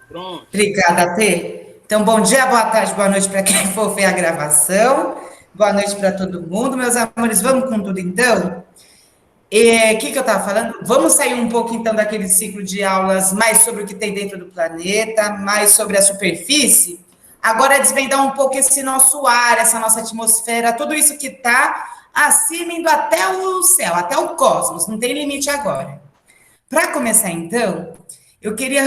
Pronto. Obrigada, Tê. Então, bom dia, boa tarde, boa noite para quem for ver a gravação. Boa noite para todo mundo. Meus amores, vamos com tudo então? O que eu estava falando? Vamos sair um pouco então daquele ciclo de aulas mais sobre o que tem dentro do planeta, mais sobre a superfície. Agora desvendar um pouco esse nosso ar, essa nossa atmosfera, tudo isso que está acima, indo até o céu, até o cosmos, não tem limite agora. Para começar, então, eu queria.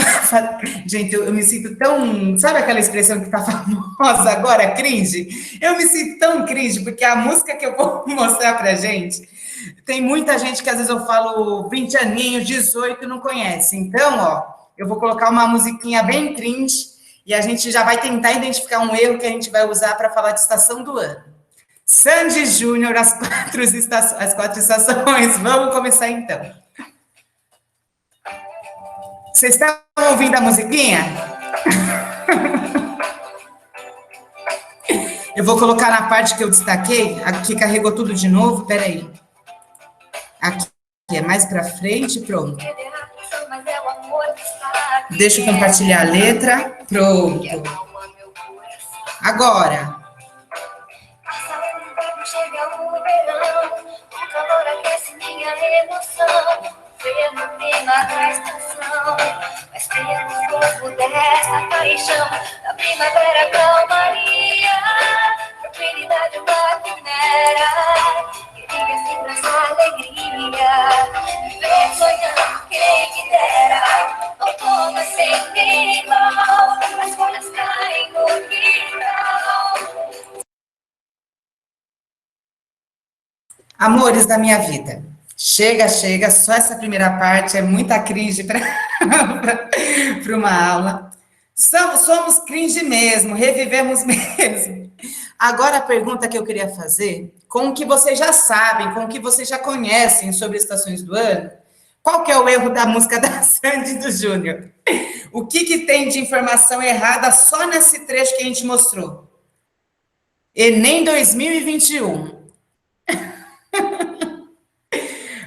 Gente, eu me sinto tão. Sabe aquela expressão que está famosa agora, cringe? Eu me sinto tão cringe, porque a música que eu vou mostrar para gente, tem muita gente que às vezes eu falo 20 aninhos, 18 e não conhece. Então, ó, eu vou colocar uma musiquinha bem cringe e a gente já vai tentar identificar um erro que a gente vai usar para falar de estação do ano. Sandy Júnior, as quatro estações. Vamos começar então. Vocês estão ouvindo a musiquinha? Eu vou colocar na parte que eu destaquei. Aqui carregou tudo de novo. Peraí. Aqui é mais para frente. Pronto. Deixa eu compartilhar a letra. Pronto. Agora. Chega o verão, o calor aquece minha emoção. Venha no clima da estação, mas venha no fogo dessa paixão. Da primavera, calmaria, tranquilidade, uma quimera. Que liga sempre essa alegria. Viver sonhando, quem me dera. Outono é sempre igual, as folhas caem no quintal. Amores da minha vida. Chega, chega, só essa primeira parte é muita cringe para uma aula. Somos cringe mesmo, revivemos mesmo. Agora a pergunta que eu queria fazer, com o que vocês já sabem, com o que vocês já conhecem sobre estações do ano, qual que é o erro da música da Sandy e do Júnior? O que tem de informação errada só nesse trecho que a gente mostrou? Enem 2021.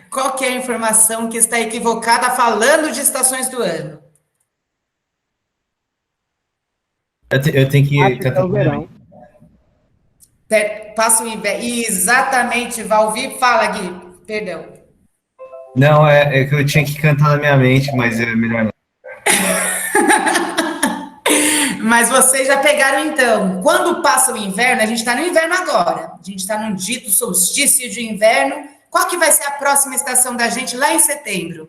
Qual que é a informação que está equivocada falando de estações do ano? Eu tenho que Acho que é cantar o verão. Passa o inverno. Exatamente, Valvi. Fala, Gui. Perdão. Não, é que eu tinha que cantar na minha mente, mas é melhor não. Mas vocês já pegaram então. Quando passa o inverno, a gente está no inverno agora. A gente está num dito solstício de inverno. Qual que vai ser a próxima estação da gente lá em setembro?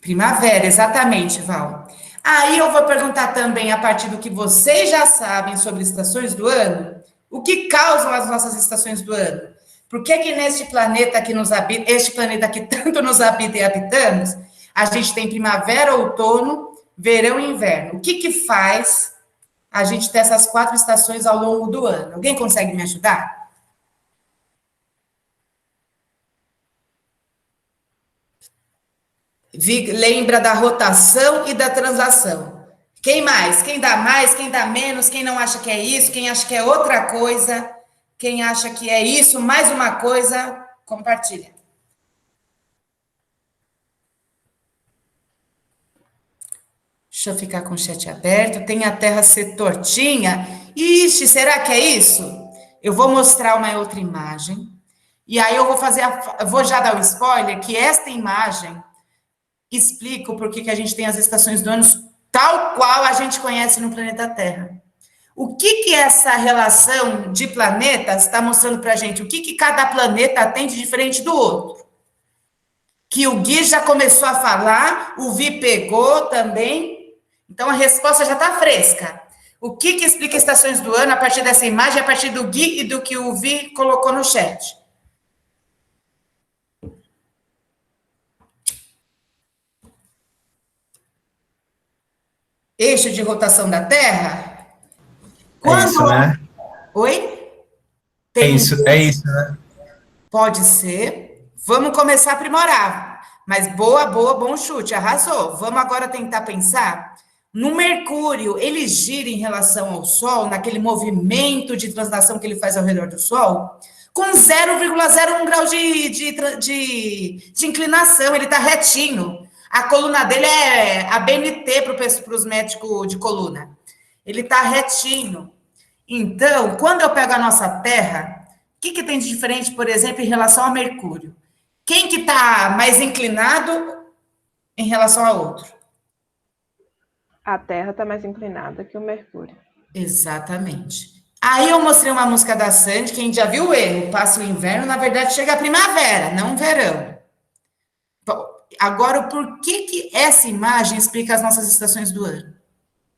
Primavera, exatamente, Val. Aí eu vou perguntar também, a partir do que vocês já sabem sobre estações do ano, o que causam as nossas estações do ano? Por que que neste planeta que nos habita, este planeta que tanto nos habita e habitamos, a gente tem primavera, outono, verão e inverno? O que faz a gente ter essas quatro estações ao longo do ano? Alguém consegue me ajudar? Lembra da rotação e da translação. Quem mais? Quem dá mais? Quem dá menos? Quem não acha que é isso? Quem acha que é outra coisa? Quem acha que é isso, mais uma coisa? Compartilha. Deixa eu ficar com o chat aberto. Tem a Terra ser tortinha. Ixi, será que é isso? Eu vou mostrar uma outra imagem. E aí eu vou fazer, vou já dar o spoiler que esta imagem explica o porquê que a gente tem as estações do ano tal qual a gente conhece no planeta Terra. O que essa relação de planetas está mostrando para a gente? O que cada planeta tem de diferente do outro? Que o Gui já começou a falar, o Vi pegou também, então a resposta já está fresca. O que explica estações do ano a partir dessa imagem, a partir do Gui e do que o Vi colocou no chat? Eixo de rotação da Terra? É isso, né? Oi? É isso, né? Pode ser. Vamos começar a aprimorar. Mas bom chute, arrasou. Vamos agora tentar pensar no Mercúrio. Ele gira em relação ao Sol, naquele movimento de translação que ele faz ao redor do Sol, com 0,01 grau de inclinação. Ele está retinho. A coluna dele é a BNT para os médicos de coluna. Ele está retinho. Então, quando eu pego a nossa Terra, o que tem de diferente, por exemplo, em relação ao Mercúrio? Quem que está mais inclinado em relação ao outro? A Terra está mais inclinada que o Mercúrio. Exatamente. Aí eu mostrei uma música da Sandy, quem já viu o erro, passa o inverno, na verdade chega a primavera, não o verão. Bom, agora, por que essa imagem explica as nossas estações do ano?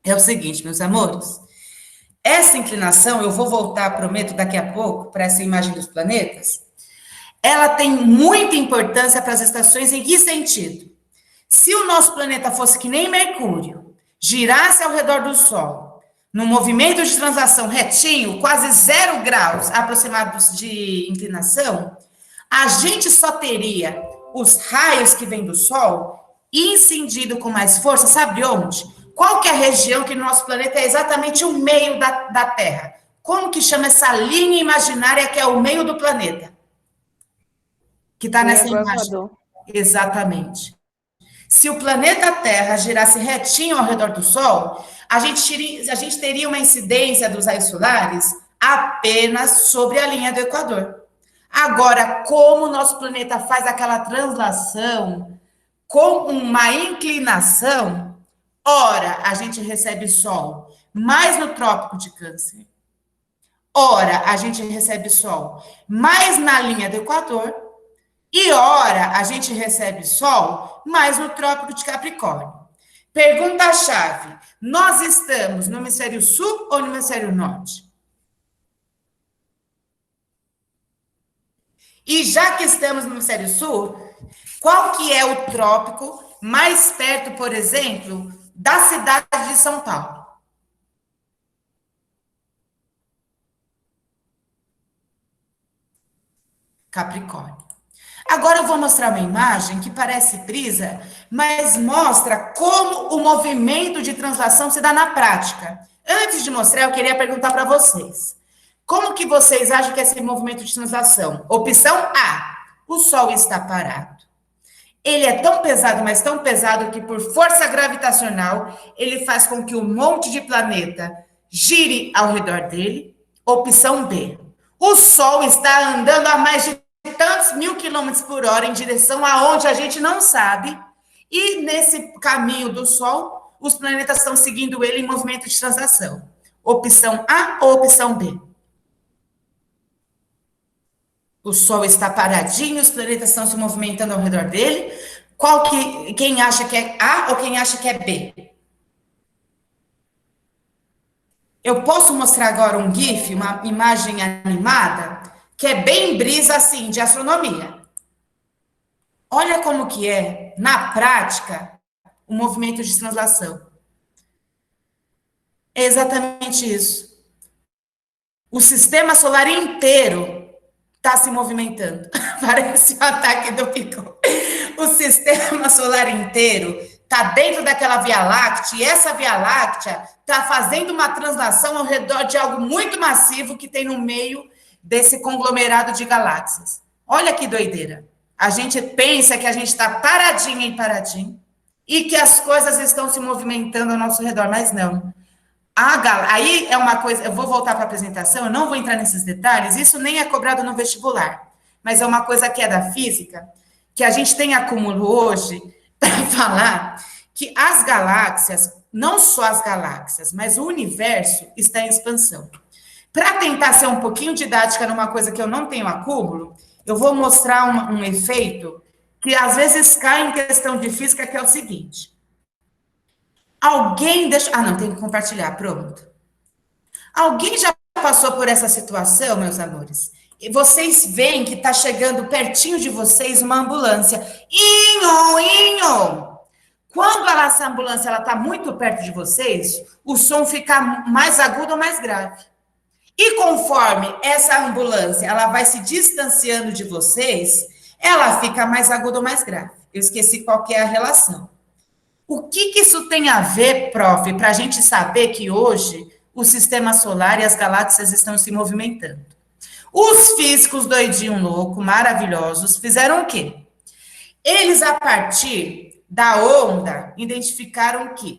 É o seguinte, meus amores, essa inclinação, eu vou voltar, prometo, daqui a pouco, para essa imagem dos planetas, ela tem muita importância para as estações em que sentido? Se o nosso planeta fosse que nem Mercúrio, girasse ao redor do Sol, num movimento de translação retinho, quase 0 graus aproximados de inclinação, a gente só teria os raios que vêm do Sol incidindo com mais força, sabe onde? Qual que é a região que no nosso planeta é exatamente o meio da Terra? Como que chama essa linha imaginária que é o meio do planeta? Que está nessa imagem. Exatamente. Se o planeta Terra girasse retinho ao redor do Sol, a gente teria uma incidência dos raios solares apenas sobre a linha do Equador. Agora, como o nosso planeta faz aquela translação com uma inclinação, ora a gente recebe Sol mais no Trópico de Câncer, ora a gente recebe Sol mais na linha do Equador, e ora, a gente recebe Sol mais no Trópico de Capricórnio. Pergunta-chave: nós estamos no hemisfério sul ou no hemisfério norte? E já que estamos no hemisfério sul, qual que é o trópico mais perto, por exemplo, da cidade de São Paulo? Capricórnio. Agora eu vou mostrar uma imagem que parece brisa, mas mostra como o movimento de translação se dá na prática. Antes de mostrar, eu queria perguntar para vocês. Como que vocês acham que é esse movimento de translação? Opção A, o Sol está parado. Ele é tão pesado, mas tão pesado que por força gravitacional, ele faz com que um monte de planeta gire ao redor dele. Opção B, o Sol está andando a mais de tantos 1000 quilômetros por hora em direção aonde a gente não sabe, e nesse caminho do Sol, os planetas estão seguindo ele em movimento de translação. Opção A ou opção B? O Sol está paradinho, os planetas estão se movimentando ao redor dele. Quem acha que é A ou quem acha que é B? Eu posso mostrar agora um GIF, uma imagem animada, que é bem brisa, assim, de astronomia. Olha como que é, na prática, o movimento de translação. É exatamente isso. O sistema solar inteiro está se movimentando. Parece um ataque do Picon. O sistema solar inteiro está dentro daquela Via Láctea, e essa Via Láctea está fazendo uma translação ao redor de algo muito massivo que tem no meio desse conglomerado de galáxias. Olha que doideira. A gente pensa que a gente está paradinho em paradinho e que as coisas estão se movimentando ao nosso redor, mas não. Aí é uma coisa, eu vou voltar para a apresentação, eu não vou entrar nesses detalhes, isso nem é cobrado no vestibular, mas é uma coisa que é da física, que a gente tem acúmulo hoje para falar que as galáxias, não só as galáxias, mas o universo está em expansão. Para tentar ser um pouquinho didática numa coisa que eu não tenho acúmulo, eu vou mostrar um efeito que às vezes cai em questão de física, que é o seguinte. Alguém deixa... Ah, não, tem que compartilhar, pronto. Alguém já passou por essa situação, meus amores? E vocês veem que está chegando pertinho de vocês uma ambulância. Inho, inho! Quando essa ambulância está muito perto de vocês, o som fica mais agudo ou mais grave. E conforme essa ambulância ela vai se distanciando de vocês, ela fica mais aguda ou mais grave. Eu esqueci qual que é a relação. O que isso tem a ver, prof, para a gente saber que hoje o sistema solar e as galáxias estão se movimentando? Os físicos doidinho louco, maravilhosos, fizeram o quê? Eles, a partir da onda identificaram que,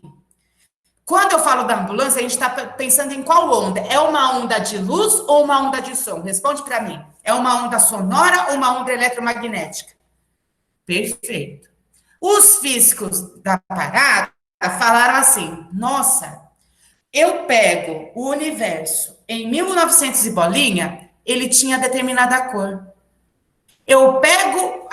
quando eu falo da ambulância, a gente está pensando em qual onda? É uma onda de luz ou uma onda de som? Responde para mim. É uma onda sonora ou uma onda eletromagnética? Perfeito. Os físicos da parada falaram assim: nossa, eu pego o universo em 1900 e bolinha, ele tinha determinada cor. Eu pego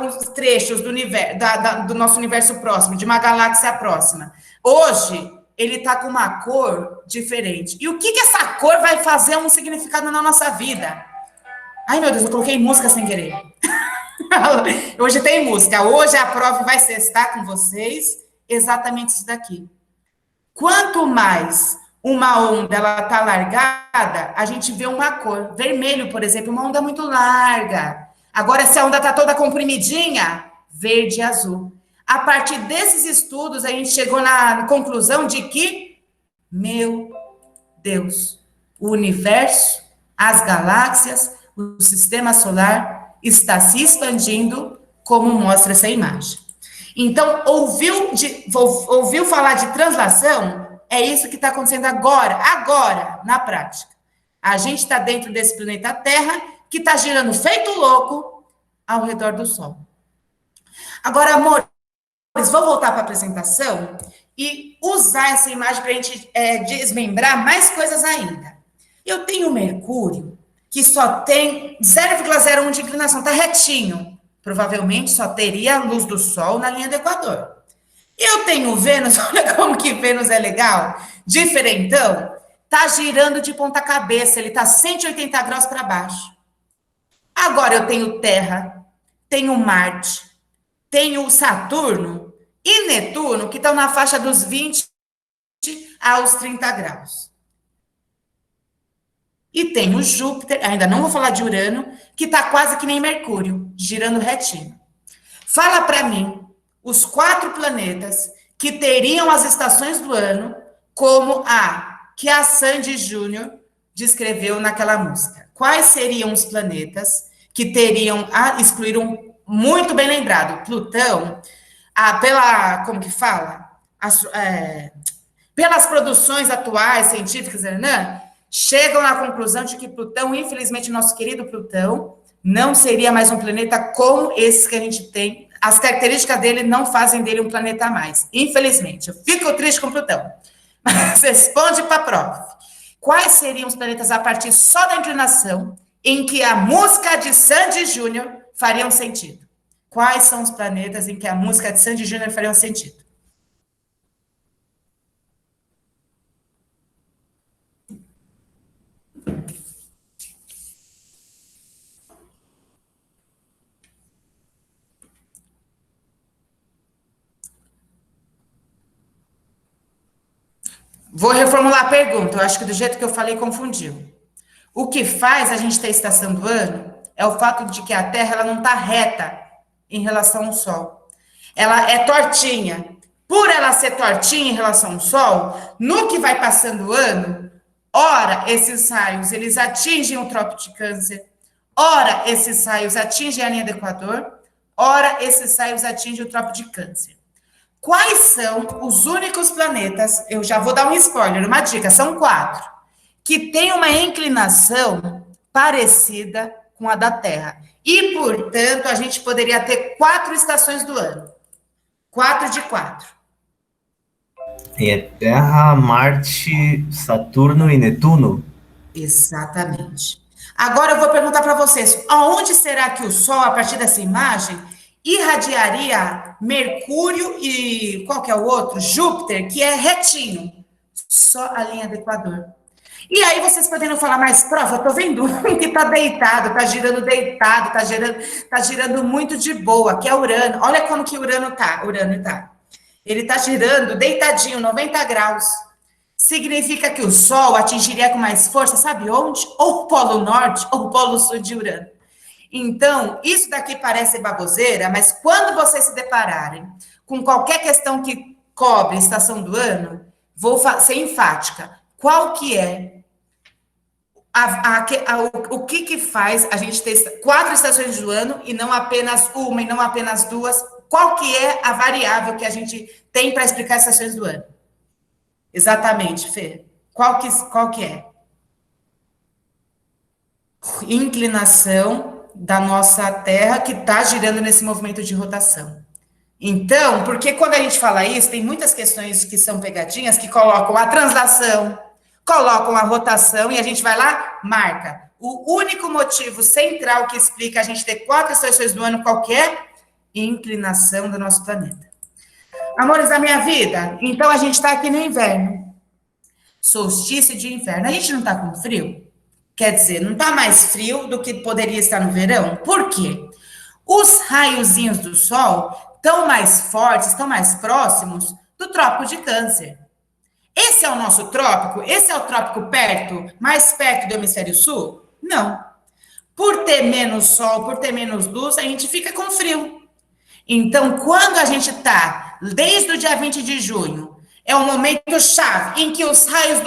os trechos do, universo, do nosso universo próximo, de uma galáxia próxima. Hoje, ele está com uma cor diferente. E o que essa cor vai fazer um significado na nossa vida? Ai, meu Deus, eu coloquei música sem querer. Hoje tem música. Hoje a prova vai estar com vocês exatamente isso daqui. Quanto mais uma onda ela está largada, a gente vê uma cor. Vermelho, por exemplo, uma onda muito larga. Agora, se a onda está toda comprimidinha, verde e azul. A partir desses estudos, a gente chegou na conclusão de que, meu Deus, o universo, as galáxias, o sistema solar está se expandindo, como mostra essa imagem. Então, ouviu falar de translação? É isso que está acontecendo agora, na prática. A gente está dentro desse planeta Terra, que está girando feito louco ao redor do Sol. Agora, amores, vou voltar para a apresentação e usar essa imagem para a gente desmembrar mais coisas ainda. Eu tenho Mercúrio, que só tem 0,01 de inclinação, está retinho. Provavelmente só teria a luz do Sol na linha do Equador. Eu tenho Vênus, olha como que Vênus é legal, diferentão, tá girando de ponta cabeça, ele tá 180 graus para baixo. Agora eu tenho Terra, tenho Marte, tenho Saturno e Netuno, que estão na faixa dos 20 aos 30 graus. E tem o Júpiter, ainda não vou falar de Urano, que está quase que nem Mercúrio, girando retinho. Fala para mim os 4 planetas que teriam as estações do ano como que a Sandy Júnior descreveu naquela música. Quais seriam os planetas que teriam, excluíram, muito bem lembrado, Plutão, como que fala? Pelas produções atuais, científicas, chegam à conclusão de que Plutão, infelizmente, nosso querido Plutão, não seria mais um planeta como esse que a gente tem. As características dele não fazem dele um planeta a mais. Infelizmente. Eu fico triste com Plutão. Mas responde para a prova. Quais seriam os planetas a partir só da inclinação em que a música de Sandy Júnior faria um sentido? Quais são os planetas em que a música de Sandy Júnior faria um sentido? Vou reformular a pergunta, eu acho que do jeito que eu falei confundiu. O que faz a gente ter estação do ano é o fato de que a Terra ela não está reta em relação ao Sol. Ela é tortinha. Por ela ser tortinha em relação ao Sol, no que vai passando o ano, ora esses raios eles atingem o Trópico de Câncer, ora esses raios atingem a linha do Equador, ora esses raios atingem o Trópico de Câncer. Quais são os únicos planetas, eu já vou dar um spoiler, uma dica, são 4, que têm uma inclinação parecida com a da Terra. E, portanto, a gente poderia ter 4 estações do ano. 4 de 4. É Terra, Marte, Saturno e Netuno? Exatamente. Agora eu vou perguntar para vocês, aonde será que o Sol, a partir dessa imagem, irradiaria Mercúrio e qual que é o outro? Júpiter, que é retinho. Só a linha do Equador. E aí vocês podendo falar mais, prof, eu tô vendo um que tá deitado, tá girando deitado, tá girando muito de boa, que é Urano. Olha como que Urano tá. Ele tá girando deitadinho, 90 graus. Significa que o Sol atingiria com mais força, sabe onde? Ou o Polo Norte ou o Polo Sul de Urano. Então, isso daqui parece baboseira, mas quando vocês se depararem com qualquer questão que cobre estação do ano, vou ser enfática. Qual que é o que faz a gente ter 4 estações do ano e não apenas uma e não apenas 2? Qual que é a variável que a gente tem para explicar as estações do ano? Exatamente, Fê. Qual que é? Inclinação da nossa Terra que está girando nesse movimento de rotação. Então, porque quando a gente fala isso, tem muitas questões que são pegadinhas que colocam a translação, colocam a rotação e a gente vai lá, marca. O único motivo central que explica a gente ter 4 estações do ano qualquer, inclinação do nosso planeta. Amores da minha vida, então a gente está aqui no inverno. Solstício de inverno. A gente não está com frio? Quer dizer, não está mais frio do que poderia estar no verão? Por quê? Os raiozinhos do Sol estão mais fortes, estão mais próximos do Trópico de Câncer. Esse é o nosso trópico? Esse é o trópico perto, mais perto do hemisfério sul? Não. Por ter menos sol, por ter menos luz, a gente fica com frio. Então, quando a gente está, desde o dia 20 de junho, é um momento chave em que os raios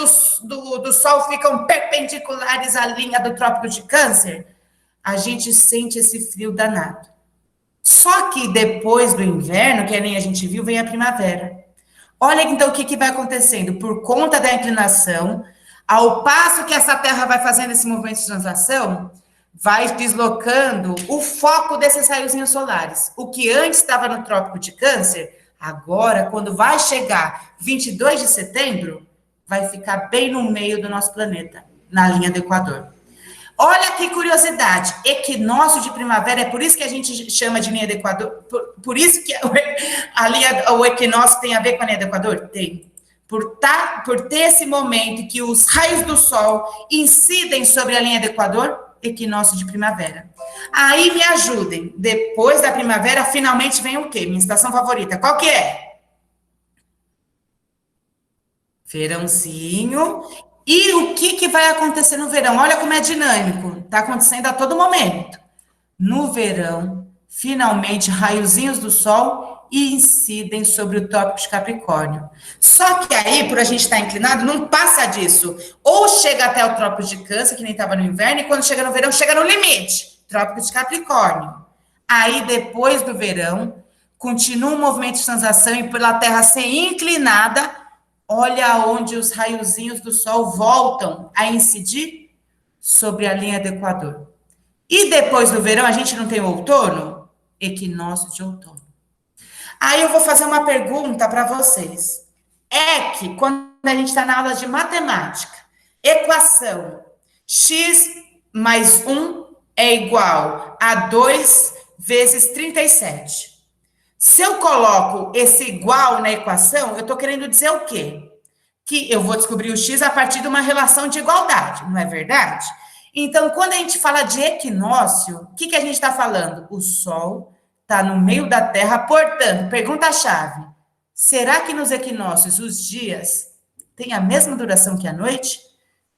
do Sol ficam perpendiculares à linha do Trópico de Câncer, a gente sente esse frio danado. Só que depois do inverno, que nem a gente viu, vem a primavera. Olha então o que vai acontecendo. Por conta da inclinação, ao passo que essa Terra vai fazendo esse movimento de translação, vai deslocando o foco desses raiozinhos solares. O que antes estava no Trópico de Câncer, agora, quando vai chegar 22 de setembro, vai ficar bem no meio do nosso planeta, na linha do Equador. Olha que curiosidade, equinócio de primavera, é por isso que a gente chama de linha do Equador, por isso que o equinócio tem a ver com a linha do Equador? Tem. Por ter esse momento que os raios do Sol incidem sobre a linha do Equador, equinócio de primavera. Aí me ajudem, depois da primavera, finalmente vem o quê? Minha estação favorita, qual que é? Verãozinho. E o que vai acontecer no verão? Olha como é dinâmico, está acontecendo a todo momento. No verão, finalmente, raiozinhos do Sol incidem sobre o Trópico de Capricórnio. Só que aí, por a gente estar inclinado, não passa disso. Ou chega até o Trópico de Câncer, que nem estava no inverno, e quando chega no verão, chega no limite, Trópico de Capricórnio. Aí, depois do verão, continua o movimento de translação e pela Terra ser inclinada, olha onde os raiozinhos do Sol voltam a incidir sobre a linha do Equador. E depois do verão, a gente não tem outono? Equinócio de outono. Aí eu vou fazer uma pergunta para vocês. É que, quando a gente está na aula de matemática, equação x mais 1 é igual a 2 vezes 37. Se eu coloco esse igual na equação, eu estou querendo dizer o quê? Que eu vou descobrir o x a partir de uma relação de igualdade, não é verdade? Então, quando a gente fala de equinócio, o que a gente está falando? O Sol está no meio da Terra, portanto, pergunta-chave, será que nos equinócios os dias têm a mesma duração que a noite?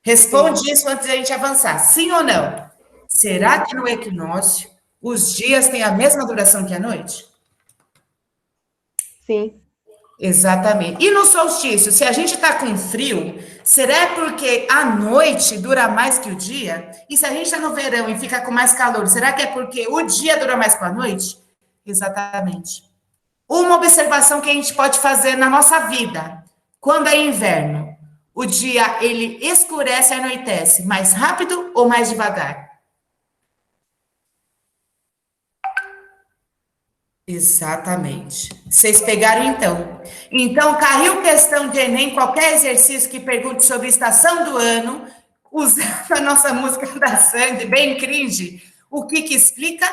Responde isso antes de a gente avançar, sim ou não? Será que no equinócio os dias têm a mesma duração que a noite? Sim. Exatamente. E no solstício, se a gente está com frio, será porque a noite dura mais que o dia? E se a gente está no verão e fica com mais calor, será que é porque o dia dura mais que a noite? Exatamente. Uma observação que a gente pode fazer na nossa vida, quando é inverno, o dia ele escurece e anoitece mais rápido ou mais devagar? Exatamente. Vocês pegaram então. Então, caiu questão de Enem, qualquer exercício que pergunte sobre estação do ano, usando a nossa música da Sandy, bem cringe, o que explica?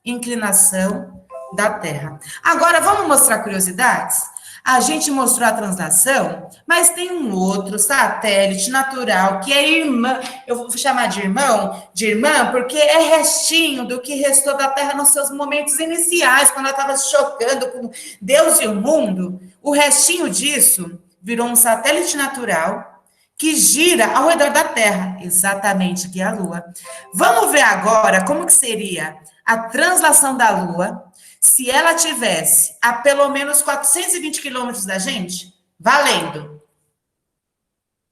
Inclinação da Terra. Agora, vamos mostrar curiosidades? A gente mostrou a translação, mas tem um outro satélite natural que é irmã, eu vou chamar de irmã, porque é restinho do que restou da Terra nos seus momentos iniciais, quando ela estava se chocando com Deus e o mundo. O restinho disso virou um satélite natural que gira ao redor da Terra, exatamente, que é a Lua. Vamos ver agora como que seria a translação da Lua se ela tivesse a pelo menos 420 quilômetros da gente, valendo.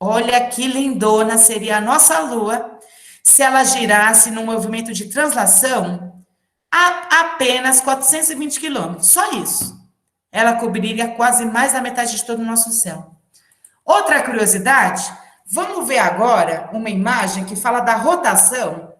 Olha que lindona seria a nossa Lua se ela girasse num movimento de translação Apenas 420 quilômetros, só isso. Ela cobriria quase mais da metade de todo o nosso céu. Outra curiosidade, vamos ver agora uma imagem que fala da rotação.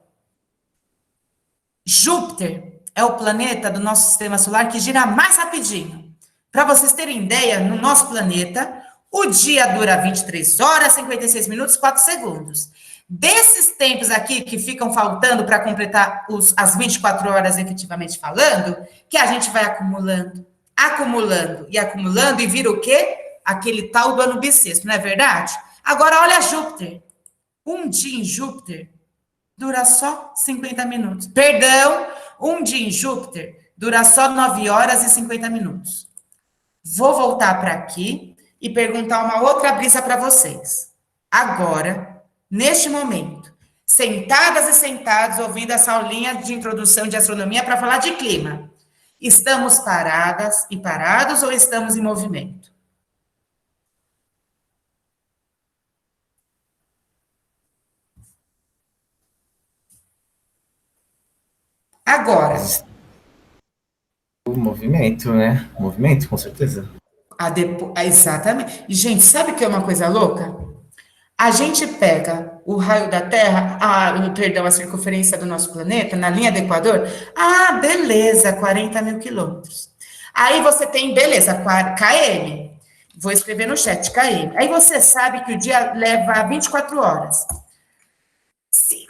Júpiter é o planeta do nosso sistema solar que gira mais rapidinho. Para vocês terem ideia, no nosso planeta, o dia dura 23 horas, 56 minutos, 4 segundos. Desses tempos aqui que ficam faltando para completar as 24 horas efetivamente falando, que a gente vai acumulando, acumulando e acumulando e vira o quê? Aquele tal do ano bissexto, não é verdade? Agora olha Júpiter. Um dia em Júpiter dura só 50 minutos. Perdão, um dia em Júpiter dura só 9 horas e 50 minutos. Vou voltar para aqui e perguntar uma outra brisa para vocês. Agora, neste momento, sentadas e sentados ouvindo essa aulinha de introdução de astronomia para falar de clima. Estamos paradas e parados ou estamos em movimento? Agora. O movimento, né? Movimento, com certeza. Exatamente. E, gente, sabe o que é uma coisa louca? A gente pega o raio da Terra, a circunferência do nosso planeta, na linha do Equador. Ah, beleza, 40 mil quilômetros. Aí você tem, beleza, km. Vou escrever no chat, km. Aí você sabe que o dia leva 24 horas.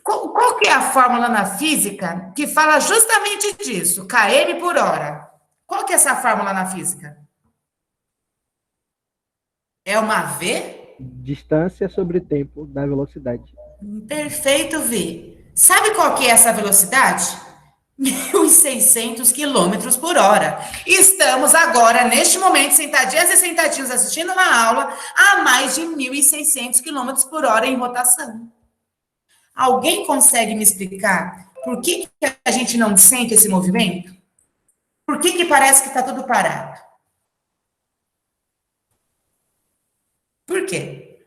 Qual que é a fórmula na física que fala justamente disso? km por hora. Qual que é essa fórmula na física? É uma V? Distância sobre tempo da velocidade. Perfeito, V. Sabe qual que é essa velocidade? 1.600 quilômetros por hora. Estamos agora, neste momento, sentadinhas e sentadinhos assistindo uma aula a mais de 1.600 quilômetros por hora em rotação. Alguém consegue me explicar por que a gente não sente esse movimento? Por que parece que está tudo parado? Por quê?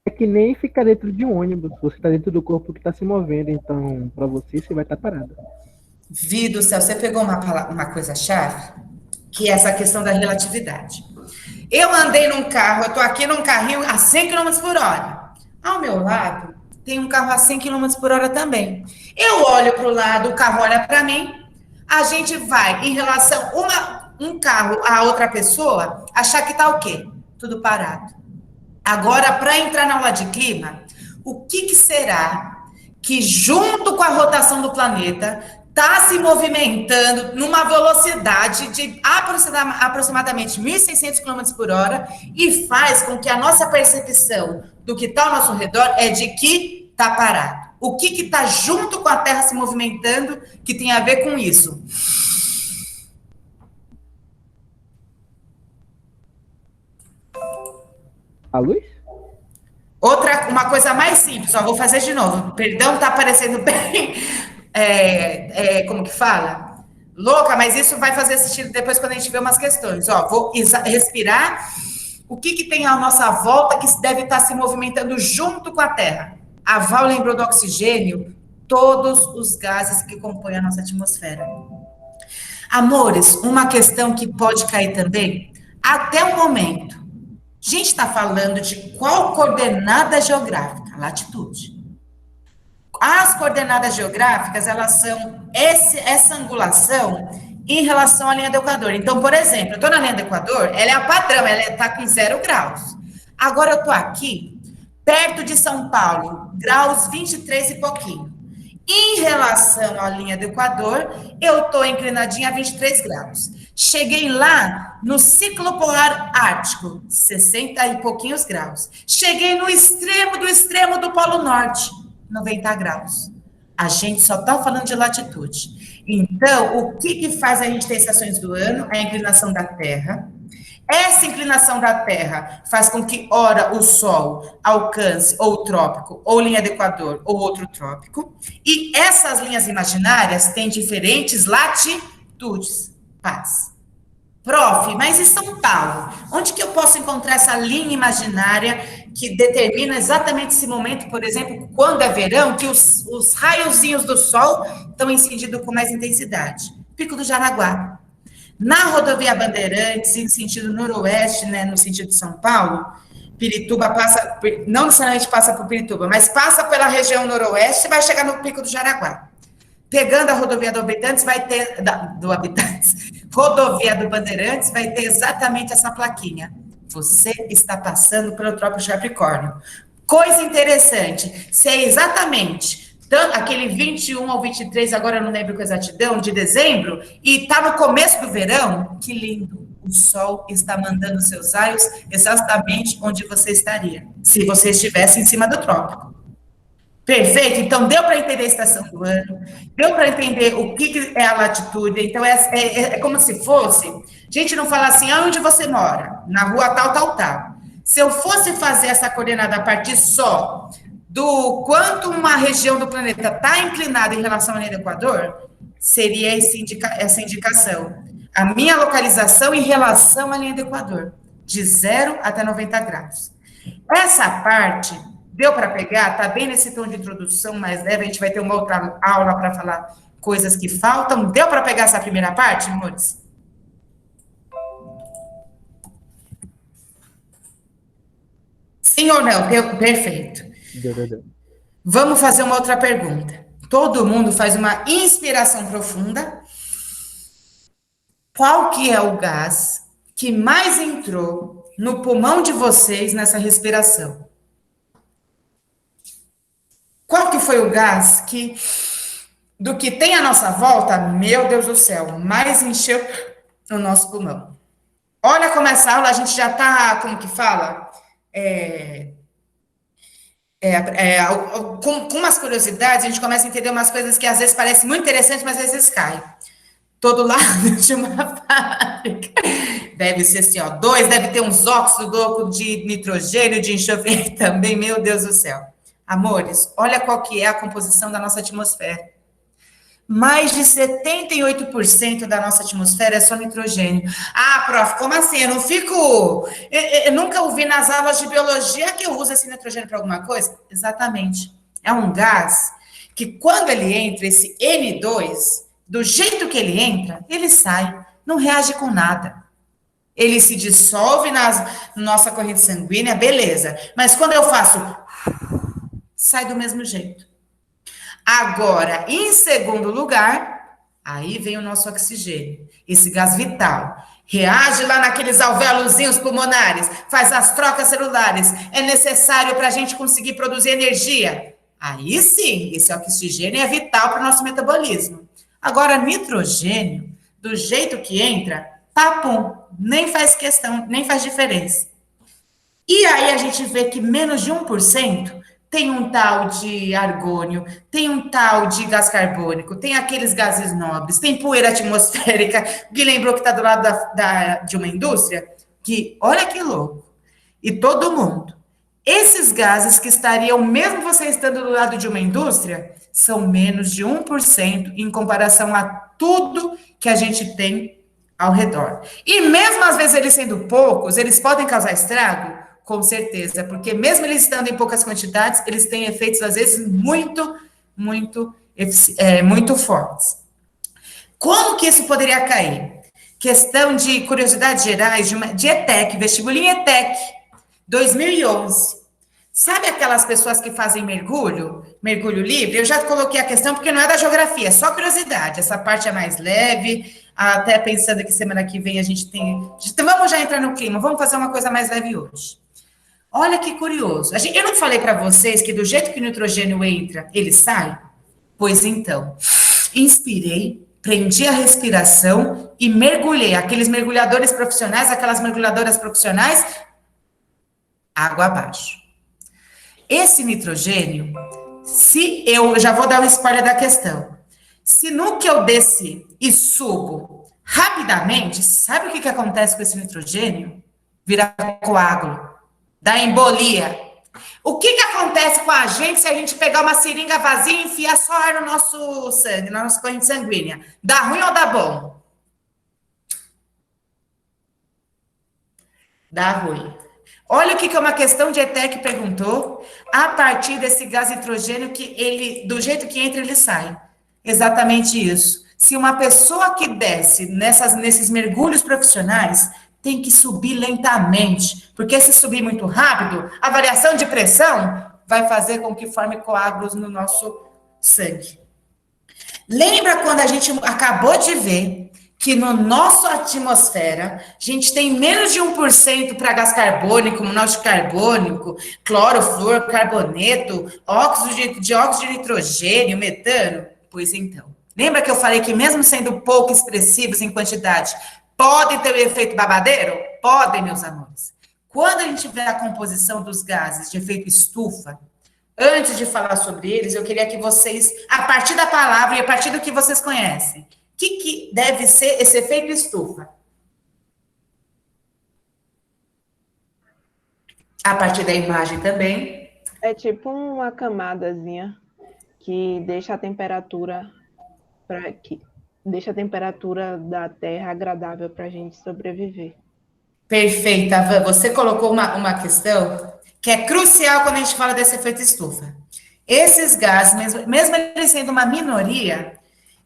É que nem ficar dentro de um ônibus. Você está dentro do corpo que está se movendo. Então, para você vai estar parado. Vi do céu, você pegou uma coisa-chave, que é essa questão da relatividade. Eu andei num carro, eu estou aqui num carrinho a 100 km por hora. Ao meu lado, tem um carro a 100 km por hora também. Eu olho para o lado, o carro olha para mim, a gente vai, em relação um carro a outra pessoa, achar que está o quê? Tudo parado. Agora, para entrar na aula de clima, o que será que, junto com a rotação do planeta, está se movimentando numa velocidade de aproximadamente 1.600 km por hora e faz com que a nossa percepção do que está ao nosso redor é de que está parado. O que está junto com a Terra se movimentando que tem a ver com isso? A luz? Uma coisa mais simples, ó, vou fazer de novo. Perdão, tá parecendo bem, como que fala? Louca, mas isso vai fazer sentido depois quando a gente vê umas questões. Ó, vou respirar. O que tem à nossa volta que deve estar se movimentando junto com a Terra? A Val lembrou do oxigênio, todos os gases que compõem a nossa atmosfera. Amores, uma questão que pode cair também, até o momento, a gente está falando de qual coordenada geográfica? Latitude. As coordenadas geográficas, elas são essa angulação em relação à linha do Equador. Então, por exemplo, eu estou na linha do Equador, ela é a padrão, ela está com 0 graus. Agora eu estou aqui, perto de São Paulo, graus 23 e pouquinho. Em relação à linha do Equador, eu estou inclinadinha a 23 graus. Cheguei lá no ciclo polar ártico, 60 e pouquinhos graus. Cheguei no extremo do Polo Norte, 90 graus. A gente só está falando de latitude. Então, o que faz a gente ter estações do ano? A inclinação da Terra. Essa inclinação da Terra faz com que, ora, o Sol alcance ou o trópico, ou linha do Equador, ou outro trópico. E essas linhas imaginárias têm diferentes latitudes. Paz. Prof, mas em São Paulo, onde que eu posso encontrar essa linha imaginária que determina exatamente esse momento, por exemplo, quando é verão, que os raiozinhos do sol estão incidindo com mais intensidade. Pico do Jaraguá. Na rodovia Bandeirantes, em sentido noroeste, né, no sentido de São Paulo, Pirituba passa, não necessariamente passa por Pirituba, mas passa pela região noroeste e vai chegar no Pico do Jaraguá. Pegando a rodovia do Habitantes, vai ter, rodovia do Bandeirantes, vai ter exatamente essa plaquinha. Você está passando pelo Trópico de Capricórnio. Coisa interessante, se é exatamente aquele 21 ao 23, agora eu não lembro com exatidão, de dezembro, e está no começo do verão, que lindo. O sol está mandando seus raios exatamente onde você estaria, se você estivesse em cima do trópico. Perfeito? Então, deu para entender a estação do ano, deu para entender o que é a latitude. Então, é como se fosse, a gente não fala assim, aonde você mora? Na rua tal, tal, tal. Se eu fosse fazer essa coordenada a partir só do quanto uma região do planeta está inclinada em relação à linha do Equador, seria essa indicação. A minha localização em relação à linha do Equador, de 0 até 90 graus. Essa parte, deu para pegar? Está bem nesse tom de introdução mais leve, a gente vai ter uma outra aula para falar coisas que faltam. Deu para pegar essa primeira parte, amores? Sim ou não? Deu? Perfeito. Deu. Vamos fazer uma outra pergunta. Todo mundo faz uma inspiração profunda. Qual que é o gás que mais entrou no pulmão de vocês nessa respiração? Qual que foi o gás que, do que tem à nossa volta, meu Deus do céu, mais encheu o nosso pulmão? Olha como essa aula a gente já está, como que fala? Com umas curiosidades, a gente começa a entender umas coisas que às vezes parecem muito interessantes, mas às vezes caem. Todo lado de uma fábrica. Deve ser assim, ó. 2, deve ter uns óxidos de nitrogênio, de enxofre também, meu Deus do céu. Amores, olha qual que é a composição da nossa atmosfera. Mais de 78% da nossa atmosfera é só nitrogênio. Ah, prof, como assim? Eu não fico... Eu nunca ouvi nas aulas de biologia que eu uso esse nitrogênio para alguma coisa. Exatamente. É um gás que quando ele entra, esse N2... do jeito que ele entra, ele sai, não reage com nada. Ele se dissolve na nossa corrente sanguínea, beleza. Mas quando eu faço, sai do mesmo jeito. Agora, em segundo lugar, aí vem o nosso oxigênio, esse gás vital. Reage lá naqueles alvéolozinhos pulmonares, faz as trocas celulares, é necessário para a gente conseguir produzir energia. Aí sim, esse oxigênio é vital para o nosso metabolismo. Agora, nitrogênio, do jeito que entra, papum, nem faz questão, nem faz diferença. E aí a gente vê que menos de 1% tem um tal de argônio, tem um tal de gás carbônico, tem aqueles gases nobres, tem poeira atmosférica, que lembrou que está do lado de uma indústria, que, olha que louco, e todo mundo. Esses gases que estariam, mesmo você estando do lado de uma indústria, são menos de 1% em comparação a tudo que a gente tem ao redor. E mesmo às vezes eles sendo poucos, eles podem causar estrago? Com certeza, porque mesmo eles estando em poucas quantidades, eles têm efeitos às vezes muito fortes. Como que isso poderia cair? Questão de curiosidades gerais, de ETEC, vestibulinho ETEC, 2011. Sabe aquelas pessoas que fazem mergulho livre? Eu já coloquei a questão porque não é da geografia, é só curiosidade. Essa parte é mais leve, até pensando que semana que vem a gente tem... Então, vamos já entrar no clima, vamos fazer uma coisa mais leve hoje. Olha que curioso. Eu não falei para vocês que do jeito que o nitrogênio entra, ele sai? Pois então, inspirei, prendi a respiração e mergulhei. Aqueles mergulhadores profissionais, aquelas mergulhadoras profissionais, água abaixo. Esse nitrogênio, se eu já vou dar um spoiler da questão, se no que eu desci e subo rapidamente, sabe o que acontece com esse nitrogênio? Vira coágulo, dá embolia. O que acontece com a gente se a gente pegar uma seringa vazia e enfiar só ar no nosso sangue, na nossa corrente sanguínea? Dá ruim ou dá bom? Dá ruim. Olha o que é uma questão de ETEC perguntou, a partir desse gás nitrogênio que ele, do jeito que entra, ele sai. Exatamente isso. Se uma pessoa que desce nesses mergulhos profissionais tem que subir lentamente, porque se subir muito rápido, a variação de pressão vai fazer com que forme coágulos no nosso sangue. Lembra quando a gente acabou de ver que no nosso atmosfera, a gente tem menos de 1% para gás carbônico, monóxido carbônico, cloro, flúor, carboneto, dióxido de nitrogênio, metano? Pois então. Lembra que eu falei que mesmo sendo pouco expressivos em quantidade, podem ter o efeito babadeiro? Podem, meus amores. Quando a gente vê a composição dos gases de efeito estufa, antes de falar sobre eles, eu queria que vocês, a partir da palavra e a partir do que vocês conhecem, o que deve ser esse efeito estufa? A partir da imagem também. É tipo uma camadazinha que deixa a temperatura da Terra agradável para a gente sobreviver. Perfeita, Van. Você colocou uma questão que é crucial quando a gente fala desse efeito estufa. Esses gases, mesmo eles sendo uma minoria,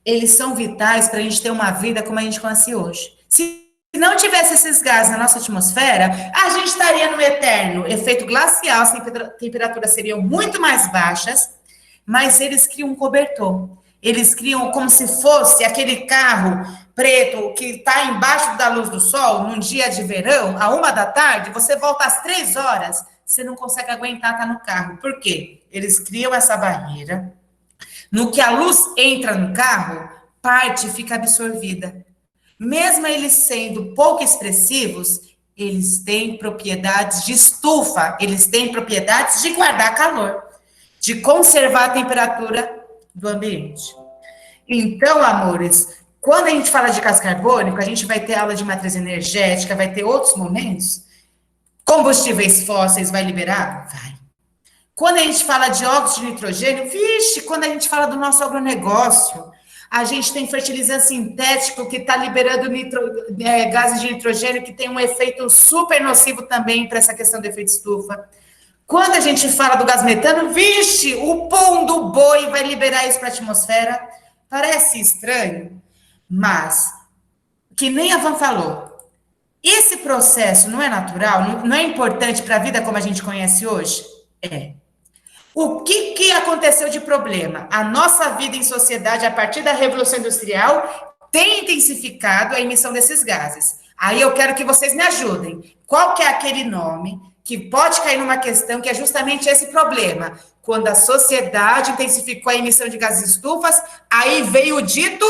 eles são vitais para a gente ter uma vida como a gente conhece hoje. Se não tivesse esses gases na nossa atmosfera, a gente estaria no eterno efeito glacial, as temperaturas seriam muito mais baixas, mas eles criam um cobertor. Eles criam como se fosse aquele carro preto que está embaixo da luz do sol, num dia de verão, à 1 da tarde, você volta às 3 horas, você não consegue aguentar estar no carro. Por quê? Eles criam essa barreira. No que a luz entra no carro, parte e fica absorvida. Mesmo eles sendo pouco expressivos, eles têm propriedades de estufa, eles têm propriedades de guardar calor, de conservar a temperatura do ambiente. Então, amores, quando a gente fala de gás carbônico, a gente vai ter aula de matriz energética, vai ter outros momentos. Combustíveis fósseis vai liberar? Vai. Quando a gente fala de óxido de nitrogênio, vixe, quando a gente fala do nosso agronegócio, a gente tem fertilizante sintético que está liberando gases de nitrogênio que tem um efeito super nocivo também para essa questão do efeito estufa. Quando a gente fala do gás metano, vixe, o pum do boi vai liberar isso para a atmosfera. Parece estranho, mas, que nem a Van falou, esse processo não é natural, não é importante para a vida como a gente conhece hoje? É. O que aconteceu de problema? A nossa vida em sociedade, a partir da Revolução Industrial, tem intensificado a emissão desses gases. Aí eu quero que vocês me ajudem. Qual que é aquele nome que pode cair numa questão que é justamente esse problema? Quando a sociedade intensificou a emissão de gases estufas, aí veio o dito...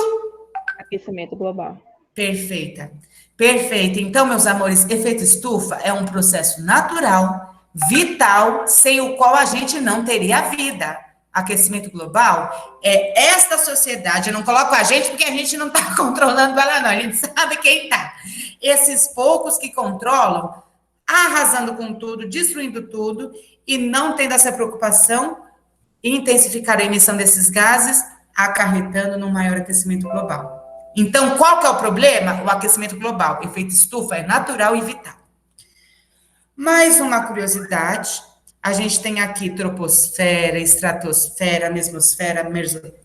Aquecimento global. Perfeita. Perfeito. Então, meus amores, efeito estufa é um processo natural, vital, sem o qual a gente não teria vida. Aquecimento global é esta sociedade, eu não coloco a gente porque a gente não está controlando ela não, a gente sabe quem está. Esses poucos que controlam, arrasando com tudo, destruindo tudo, e não tendo essa preocupação, intensificar a emissão desses gases, acarretando num maior aquecimento global. Então, qual que é o problema? O aquecimento global. Efeito estufa é natural e vital. Mais uma curiosidade, a gente tem aqui troposfera, estratosfera, mesosfera,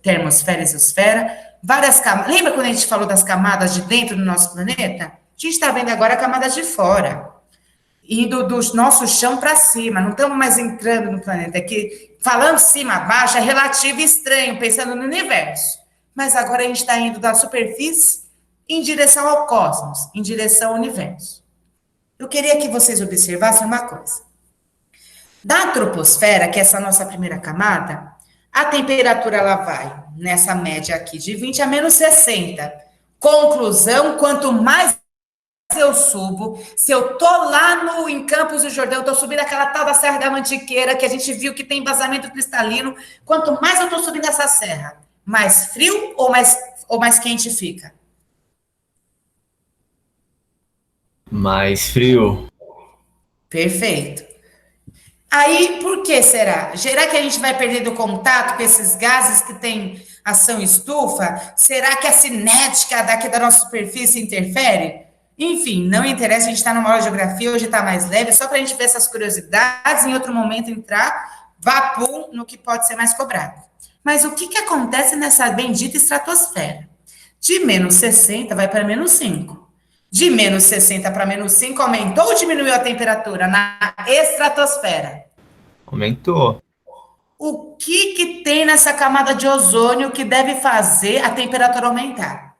termosfera, exosfera, várias camadas. Lembra quando a gente falou das camadas de dentro do nosso planeta? A gente está vendo agora camadas de fora, indo do nosso chão para cima, não estamos mais entrando no planeta, que falando cima, baixo, é relativo e estranho, pensando no universo. Mas agora a gente está indo da superfície em direção ao cosmos, em direção ao universo. Eu queria que vocês observassem uma coisa. Da troposfera, que é essa nossa primeira camada, a temperatura ela vai nessa média aqui de 20 a menos 60. Conclusão, quanto mais eu subo, se eu tô lá em Campos do Jordão, eu tô subindo aquela tal da Serra da Mantiqueira, que a gente viu que tem vazamento cristalino, quanto mais eu tô subindo essa serra, mais frio ou mais quente fica? Mais frio. Perfeito. Aí, por que será? Será que a gente vai perdendo contato com esses gases que têm ação estufa? Será que a cinética daqui da nossa superfície interfere? Enfim, não interessa, a gente está numa aula de geografia, hoje está mais leve, só para a gente ver essas curiosidades, em outro momento entrar, vapum, no que pode ser mais cobrado. Mas o que, que acontece nessa bendita estratosfera? De menos 60 vai para menos 5. De menos 60 para menos 5 aumentou ou diminuiu a temperatura na estratosfera? Aumentou. O que, que tem nessa camada de ozônio que deve fazer a temperatura aumentar?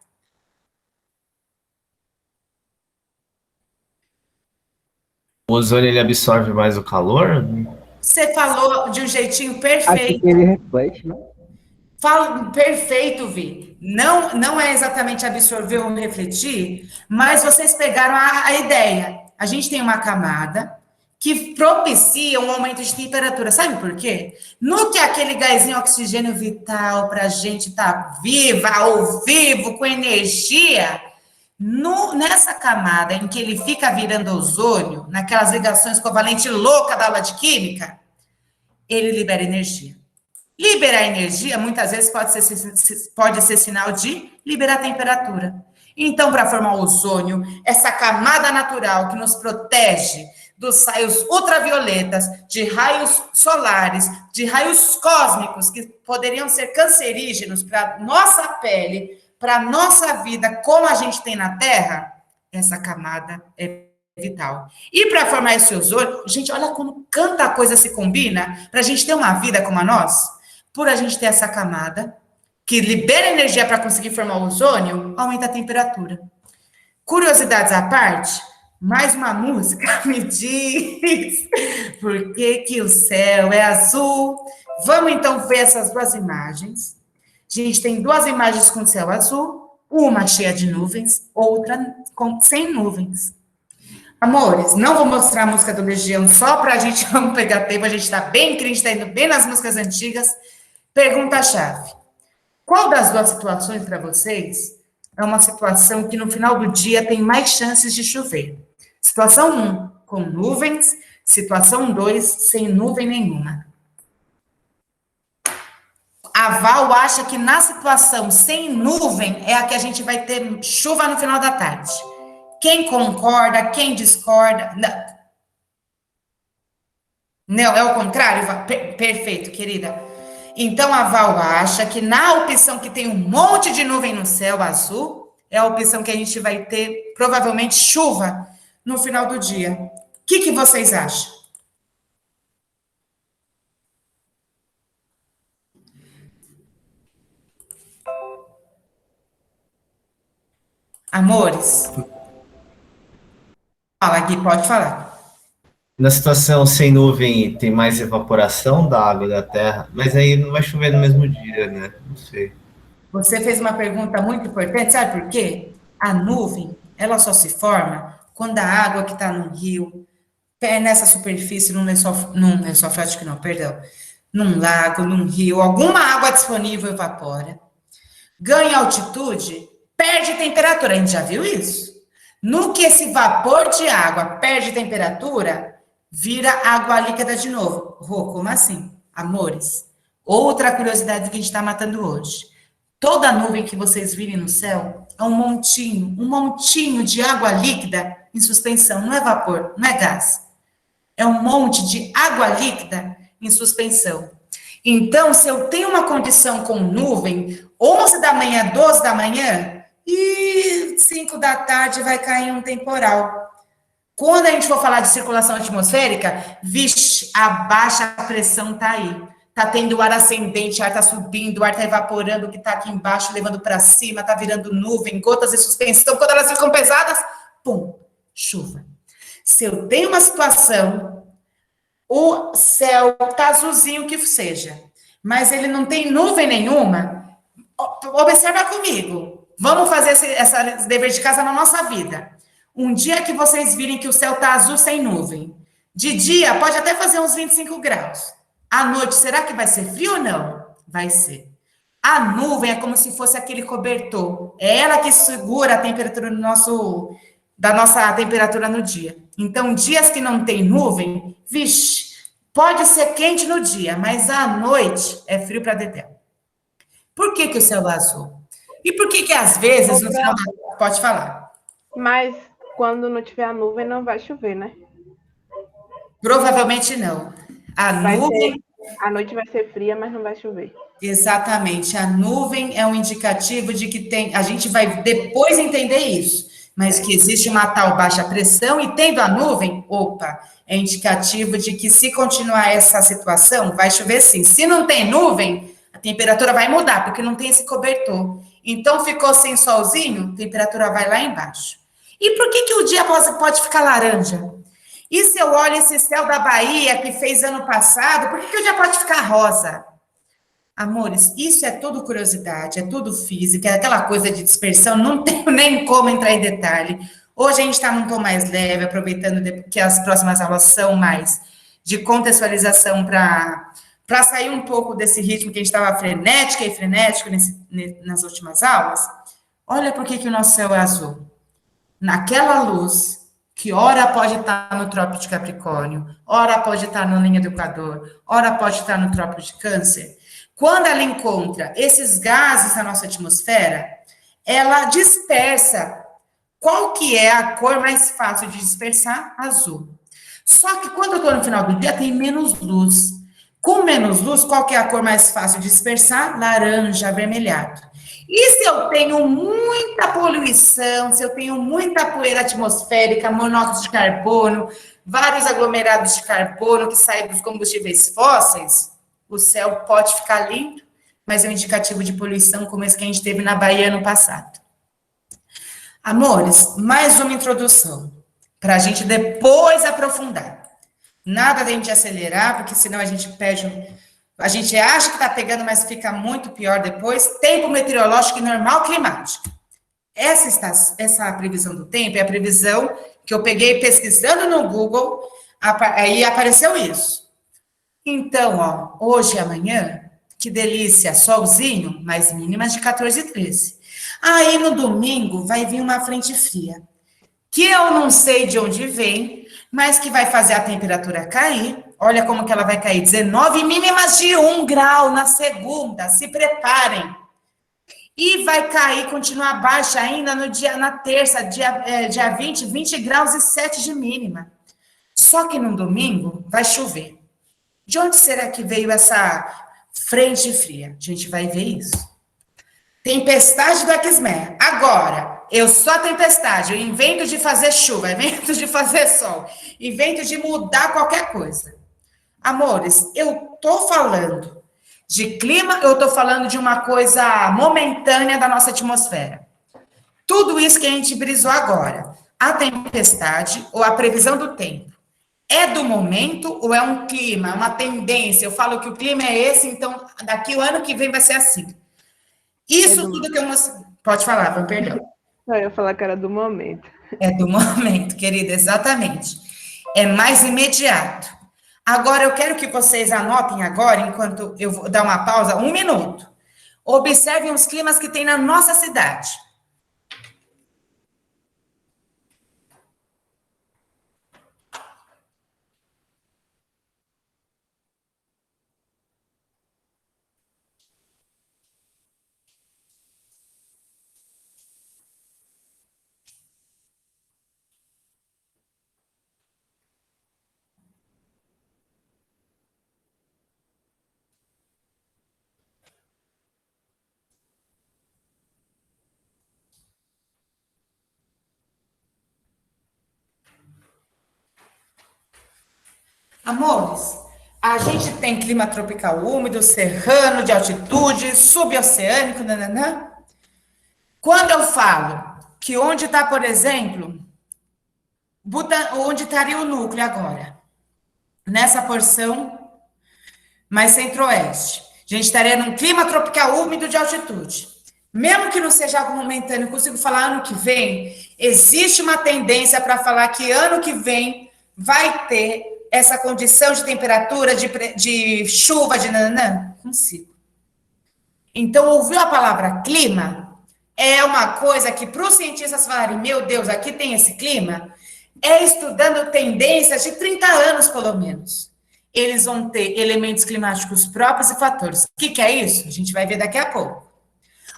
O ozônio ele absorve mais o calor? Você falou de um jeitinho Acho perfeito. que ele reflete, né? Fala, perfeito, Vi. Não é exatamente absorver ou refletir, mas vocês pegaram a ideia. A gente tem uma camada que propicia um aumento de temperatura. Sabe por quê? No que aquele gásinho oxigênio vital para a gente estar viva, ao vivo, com energia, nessa camada em que ele fica virando ozônio, naquelas ligações covalentes loucas da aula de química, ele libera energia. Liberar energia, muitas vezes, pode ser sinal de liberar temperatura. Então, para formar o ozônio, essa camada natural que nos protege dos raios ultravioletas, de raios solares, de raios cósmicos, que poderiam ser cancerígenos para nossa pele, para nossa vida, como a gente tem na Terra, essa camada é vital. E para formar esse ozônio, gente, olha como tanta coisa se combina para a gente ter uma vida como a nossa. Por a gente ter essa camada, que libera energia para conseguir formar o ozônio, aumenta a temperatura. Curiosidades à parte, mais uma música me diz por que, que o céu é azul. Vamos então ver essas duas imagens. A gente tem duas imagens com céu azul, uma cheia de nuvens, outra sem nuvens. Amores, não vou mostrar a música do Legião só para a gente não pegar tempo, a gente está bem cringe, está indo bem nas músicas antigas. Pergunta-chave. Qual das duas situações para vocês é uma situação que no final do dia tem mais chances de chover? Situação 1, com nuvens. Situação 2, sem nuvem nenhuma. A Val acha que na situação sem nuvem é a que a gente vai ter chuva no final da tarde. Quem concorda, quem discorda? Não, é o contrário? Perfeito, querida. Então, a Val acha que na opção que tem um monte de nuvem no céu azul, é a opção que a gente vai ter, provavelmente, chuva no final do dia. O que vocês acham? Amores? Fala, Gui, pode falar. Na situação sem nuvem, tem mais evaporação da água da terra, mas aí não vai chover no mesmo dia, né? Não sei. Você fez uma pergunta muito importante, sabe por quê? A nuvem, ela só se forma quando a água que está no rio, nessa superfície, num lençol freático não, perdão, num lago, num rio, alguma água disponível evapora, ganha altitude, perde temperatura, a gente já viu isso? No que esse vapor de água perde temperatura, vira água líquida de novo. Rô, como assim? Amores, outra curiosidade que a gente está matando hoje. Toda nuvem que vocês virem no céu é um montinho de água líquida em suspensão. Não é vapor, não é gás. É um monte de água líquida em suspensão. Então, se eu tenho uma condição com nuvem, 11 da manhã, 12 da manhã, e 5 da tarde vai cair um temporal. Quando a gente for falar de circulação atmosférica, vixe, a baixa pressão tá aí. Tá tendo ar ascendente, o ar tá subindo, o ar tá evaporando, o que tá aqui embaixo, levando para cima, tá virando nuvem, gotas de suspensão. Quando elas ficam pesadas, pum, chuva. Se eu tenho uma situação, o céu tá azulzinho, que seja, mas ele não tem nuvem nenhuma, observa comigo. Vamos fazer esse dever de casa na nossa vida. Um dia que vocês virem que o céu tá azul sem nuvem, de dia pode até fazer uns 25 graus. À noite, será que vai ser frio ou não? Vai ser. A nuvem é como se fosse aquele cobertor. É ela que segura a temperatura da nossa temperatura no dia. Então, dias que não tem nuvem, vixe, pode ser quente no dia, mas à noite é frio para dedéu. Por que o céu é azul? E por que às vezes, no final da... Pode falar. Mas quando não tiver a nuvem, não vai chover, né? Provavelmente não. A nuvem... A noite vai ser fria, mas não vai chover. Exatamente. A nuvem é um indicativo de que tem... A gente vai depois entender isso, mas que existe uma tal baixa pressão e tendo a nuvem, opa, é indicativo de que se continuar essa situação, vai chover sim. Se não tem nuvem, a temperatura vai mudar, porque não tem esse cobertor. Então, ficou sem solzinho, a temperatura vai lá embaixo. E por que o dia pode ficar laranja? E se eu olho esse céu da Bahia que fez ano passado, por que o dia pode ficar rosa? Amores, isso é tudo curiosidade, é tudo física, é aquela coisa de dispersão, não tenho nem como entrar em detalhe. Hoje a gente está num tom mais leve, aproveitando que as próximas aulas são mais de contextualização para sair um pouco desse ritmo que a gente estava frenético nas últimas aulas. Olha por que o nosso céu é azul. Naquela luz que ora pode estar no Trópico de Capricórnio, ora pode estar na linha do Equador, ora pode estar no Trópico de Câncer. Quando ela encontra esses gases na nossa atmosfera, ela dispersa. Qual que é a cor mais fácil de dispersar? Azul. Só que quando eu estou no final do dia, tem menos luz. Com menos luz, qual que é a cor mais fácil de dispersar? Laranja, avermelhado. E se eu tenho muita poluição, se eu tenho muita poeira atmosférica, monóxido de carbono, vários aglomerados de carbono que saem dos combustíveis fósseis, o céu pode ficar lindo, mas é um indicativo de poluição como esse que a gente teve na Bahia no passado. Amores, mais uma introdução, para a gente depois aprofundar. Nada da gente acelerar, porque senão a gente perde... A gente acha que está pegando, mas fica muito pior depois. Tempo meteorológico e normal climático. Essa previsão do tempo é a previsão que eu peguei pesquisando no Google, aí apareceu isso. Então, ó, hoje e amanhã, que delícia, solzinho, mas mínimas de 14 e 13. Aí no domingo vai vir uma frente fria, que eu não sei de onde vem, mas que vai fazer a temperatura cair. Olha como que ela vai cair, 19 mínimas de 1 grau na segunda, se preparem. E vai cair, continuar baixa ainda na terça, dia 20 graus e 7 de mínima. Só que no domingo vai chover. De onde será que veio essa frente fria? A gente vai ver isso. Tempestade do X-Men. Agora, eu sou a tempestade, eu invento de fazer chuva, invento de fazer sol, invento de mudar qualquer coisa. Amores, eu tô falando de clima, eu tô falando de uma coisa momentânea da nossa atmosfera. Tudo isso que a gente brisou agora, a tempestade ou a previsão do tempo, é do momento ou é um clima, uma tendência? Eu falo que o clima é esse, então daqui o ano que vem vai ser assim. Isso tudo que eu mostrei... Pode falar, perdão. Eu ia falar que era do momento. É do momento, querida, exatamente. É mais imediato. Agora, eu quero que vocês anotem agora, enquanto eu vou dar uma pausa, 1 minuto. Observem os climas que tem na nossa cidade. Amores, a gente tem clima tropical úmido, serrano, de altitude, suboceânico, nananã. Quando eu falo que onde está, por exemplo, onde estaria o núcleo agora? Nessa porção mais centro-oeste. A gente estaria num clima tropical úmido de altitude. Mesmo que não seja algo momentâneo, consigo falar ano que vem, existe uma tendência para falar que ano que vem vai ter essa condição de temperatura, de chuva, de nananã? Consigo. Então, ouviu a palavra clima? É uma coisa que para os cientistas falarem, meu Deus, aqui tem esse clima, é estudando tendências de 30 anos, pelo menos. Eles vão ter elementos climáticos próprios e fatores. O que é isso? A gente vai ver daqui a pouco.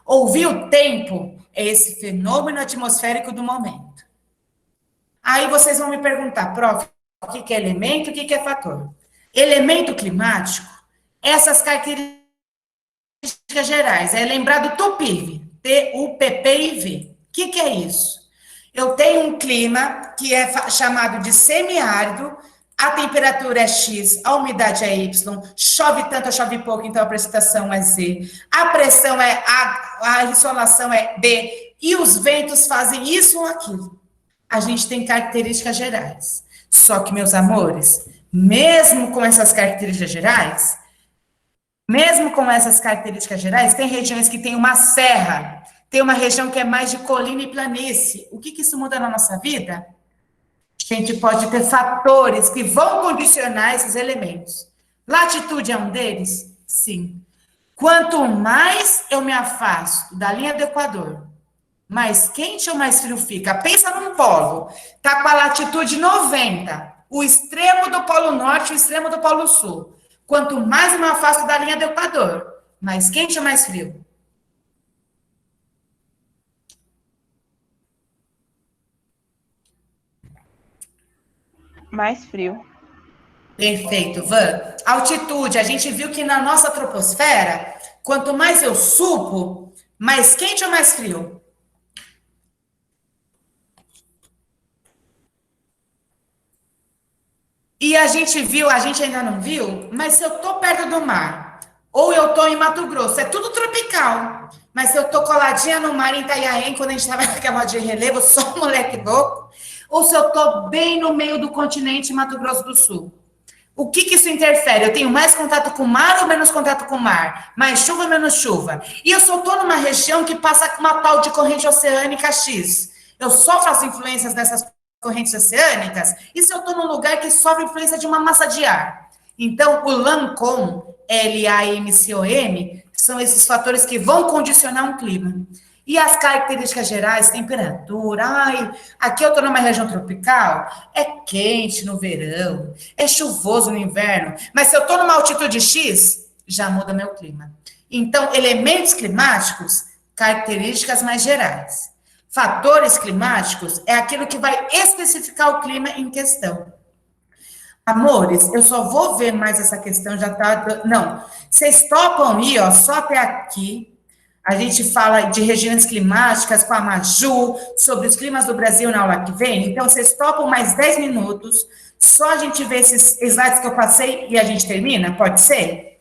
Ouvir o tempo é esse fenômeno atmosférico do momento. Aí vocês vão me perguntar, prof, o que é elemento, o que é fator? Elemento climático, essas características gerais, é lembrar do TUPIV, T-U-P-P-I-V. O que é isso? Eu tenho um clima que é chamado de semiárido, a temperatura é X, a umidade é Y, chove tanto, chove pouco, então a precipitação é Z, a pressão é A, insolação é B, e os ventos fazem isso ou aquilo. A gente tem características gerais. Só que, meus amores, mesmo com essas características gerais, tem regiões que tem uma serra, tem uma região que é mais de colina e planície. O que isso muda na nossa vida? A gente pode ter fatores que vão condicionar esses elementos. Latitude é um deles? Sim. Quanto mais eu me afasto da linha do Equador, mais quente ou mais frio fica? Pensa num polo. Está com a latitude 90, o extremo do Polo Norte e o extremo do Polo Sul. Quanto mais eu me afasto da linha do Equador, mais quente ou mais frio? Mais frio. Perfeito, Van. Altitude, a gente viu que na nossa troposfera, quanto mais eu subo, mais quente ou mais frio? E a gente viu, a gente ainda não viu, mas se eu tô perto do mar, ou eu tô em Mato Grosso, é tudo tropical. Mas se eu tô coladinha no mar em Itanhaém, quando a gente tava naquela de relevo, só um moleque louco, ou se eu tô bem no meio do continente Mato Grosso do Sul. O que isso interfere? Eu tenho mais contato com o mar ou menos contato com o mar? Mais chuva ou menos chuva? E eu só estou numa região que passa com uma tal de corrente oceânica X. Eu sofro as influências dessas correntes oceânicas? E se eu estou num lugar que sofre influência de uma massa de ar? Então, o LAMCOM, L-A-M-C-O-M, são esses fatores que vão condicionar um clima. E as características gerais, temperatura, aqui eu estou numa região tropical, é quente no verão, é chuvoso no inverno, mas se eu estou numa altitude X, já muda meu clima. Então, elementos climáticos, características mais gerais. Fatores climáticos é aquilo que vai especificar o clima em questão. Amores, eu só vou ver mais essa questão, já tá... Não, vocês topam ir, ó, só até aqui. A gente fala de regiões climáticas com a Maju, sobre os climas do Brasil na aula que vem. Então, vocês topam mais 10 minutos, só a gente ver esses slides que eu passei e a gente termina? Pode ser?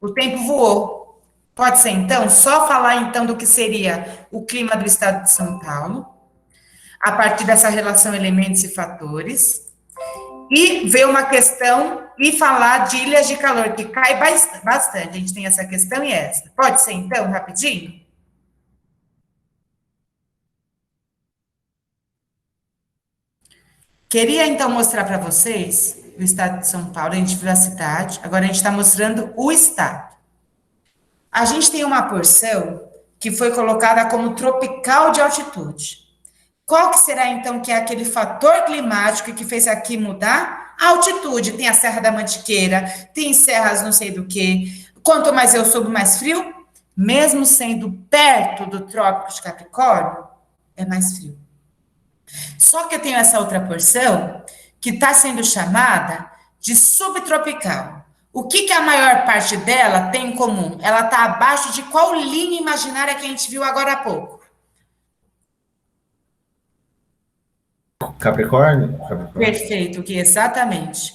O tempo voou. Pode ser, então? Só falar, então, do que seria o clima do estado de São Paulo, a partir dessa relação elementos e fatores, e ver uma questão e falar de ilhas de calor, que cai bastante. A gente tem essa questão e essa. Pode ser, então, rapidinho? Queria, então, mostrar para vocês o estado de São Paulo. A gente viu a cidade, agora a gente está mostrando o estado. A gente tem uma porção que foi colocada como tropical de altitude. Qual que será, então, que é aquele fator climático que fez aqui mudar? A altitude. Tem a Serra da Mantiqueira, tem serras não sei do que. Quanto mais eu subo, mais frio. Mesmo sendo perto do Trópico de Capricórnio, é mais frio. Só que eu tenho essa outra porção que está sendo chamada de subtropical. O que a maior parte dela tem em comum? Ela está abaixo de qual linha imaginária que a gente viu agora há pouco? Capricórnio? Perfeito, Gui, exatamente.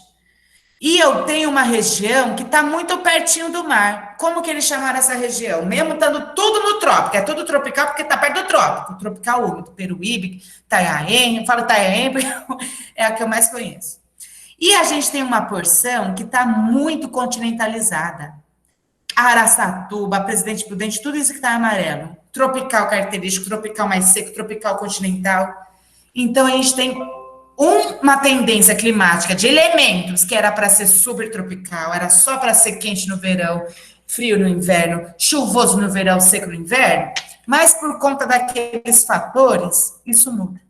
E eu tenho uma região que está muito pertinho do mar. Como que eles chamaram essa região? Mesmo estando tudo no trópico, é tudo tropical porque está perto do trópico. Tropical úmido, Peruíbe, Itanhaém, eu falo Itanhaém porque é a que eu mais conheço. E a gente tem uma porção que está muito continentalizada. Araçatuba, Presidente Prudente, tudo isso que está amarelo. Tropical característico, tropical mais seco, tropical continental. Então, a gente tem uma tendência climática de elementos que era para ser super tropical, era só para ser quente no verão, frio no inverno, chuvoso no verão, seco no inverno, mas por conta daqueles fatores, isso muda.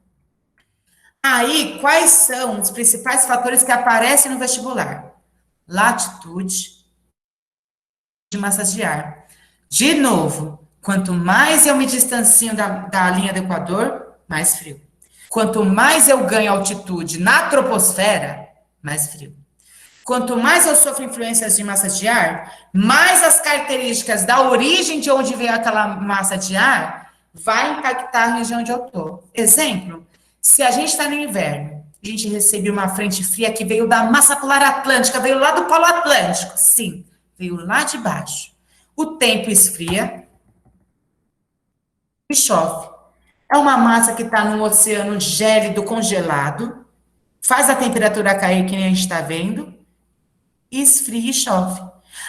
Aí, quais são os principais fatores que aparecem no vestibular? Latitude de massas de ar. De novo, quanto mais eu me distancio da linha do Equador, mais frio. Quanto mais eu ganho altitude na troposfera, mais frio. Quanto mais eu sofro influências de massa de ar, mais as características da origem de onde veio aquela massa de ar vai impactar a região onde eu estou. Exemplo, se a gente está no inverno, a gente recebeu uma frente fria que veio da massa polar atlântica, veio lá do Polo Atlântico. Sim, veio lá de baixo. O tempo esfria e chove. É uma massa que está num oceano gélido, congelado, faz a temperatura cair, que nem a gente está vendo, e esfria e chove.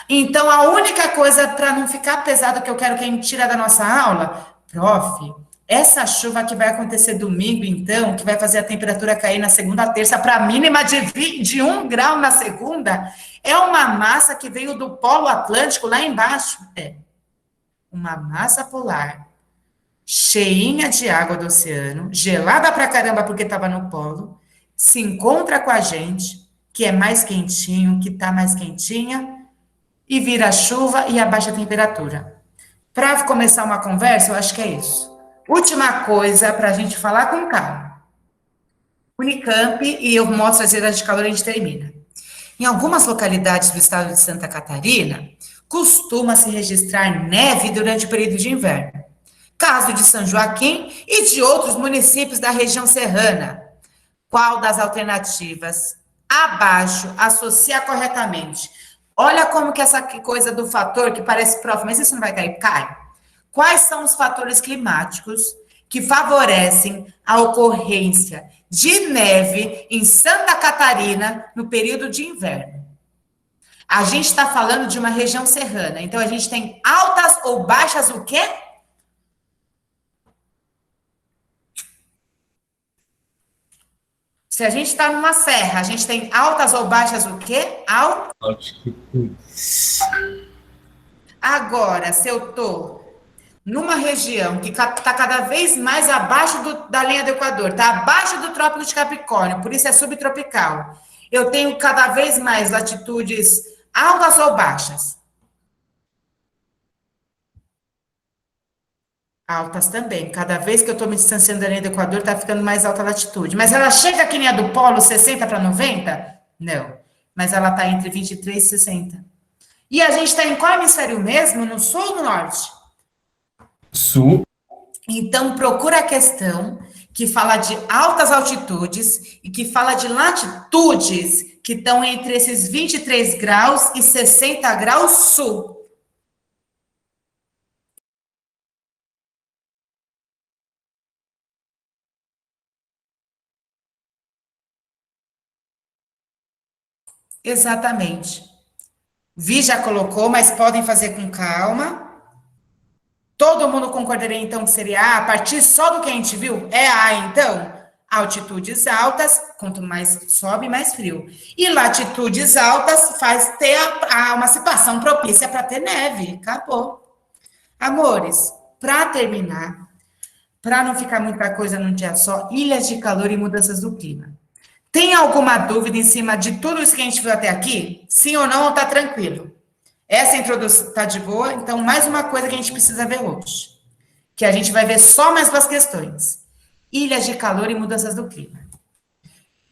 Então, a única coisa para não ficar pesado que eu quero que a gente tire da nossa aula, prof, essa chuva que vai acontecer domingo, então, que vai fazer a temperatura cair na segunda, terça, para a mínima de 1 grau na segunda, é uma massa que veio do Polo Atlântico lá embaixo. É uma massa polar cheinha de água do oceano, gelada pra caramba porque estava no polo, se encontra com a gente, que é mais quentinho, que está mais quentinha, e vira chuva e abaixa a temperatura. Para começar uma conversa, eu acho que é isso. Última coisa para a gente falar com calma. Unicamp, e eu mostro as geras de calor e a gente termina. Em algumas localidades do estado de Santa Catarina, costuma-se registrar neve durante o período de inverno. Caso de São Joaquim e de outros municípios da região serrana. Qual das alternativas abaixo associa corretamente? Olha como que essa coisa do fator que parece prof, mas isso não vai cair, cai. Quais são os fatores climáticos que favorecem a ocorrência de neve em Santa Catarina no período de inverno? A gente está falando de uma região serrana, então a gente tem altas ou baixas o quê? Se a gente está numa serra, a gente tem altas ou baixas o quê? Altitudes. Agora, se eu estou numa região que está cada vez mais abaixo da linha do Equador, está abaixo do Trópico de Capricórnio, por isso é subtropical, eu tenho cada vez mais latitudes altas ou baixas? Altas também. Cada vez que eu estou me distanciando da linha do Equador, está ficando mais alta a latitude. Mas ela chega que nem a do Polo, 60 para 90? Não. Mas ela está entre 23 e 60. E a gente está em qual hemisfério mesmo? No sul ou no norte? Sul. Então, procura a questão que fala de altas altitudes e que fala de latitudes que estão entre esses 23 graus e 60 graus sul. Exatamente. Vi já colocou, mas podem fazer com calma. Todo mundo concordaria, então, que seria A, a partir só do que a gente viu? É A, então? Altitudes altas, quanto mais sobe, mais frio. E latitudes altas faz ter uma situação propícia para ter neve. Acabou. Amores, para terminar, para não ficar muita coisa num dia só, ilhas de calor e mudanças do clima. Tem alguma dúvida em cima de tudo isso que a gente viu até aqui? Sim ou não, ou tá tranquilo? Essa introdução tá de boa, então mais uma coisa que a gente precisa ver hoje, que a gente vai ver só mais 2 questões. Ilhas de calor e mudanças do clima.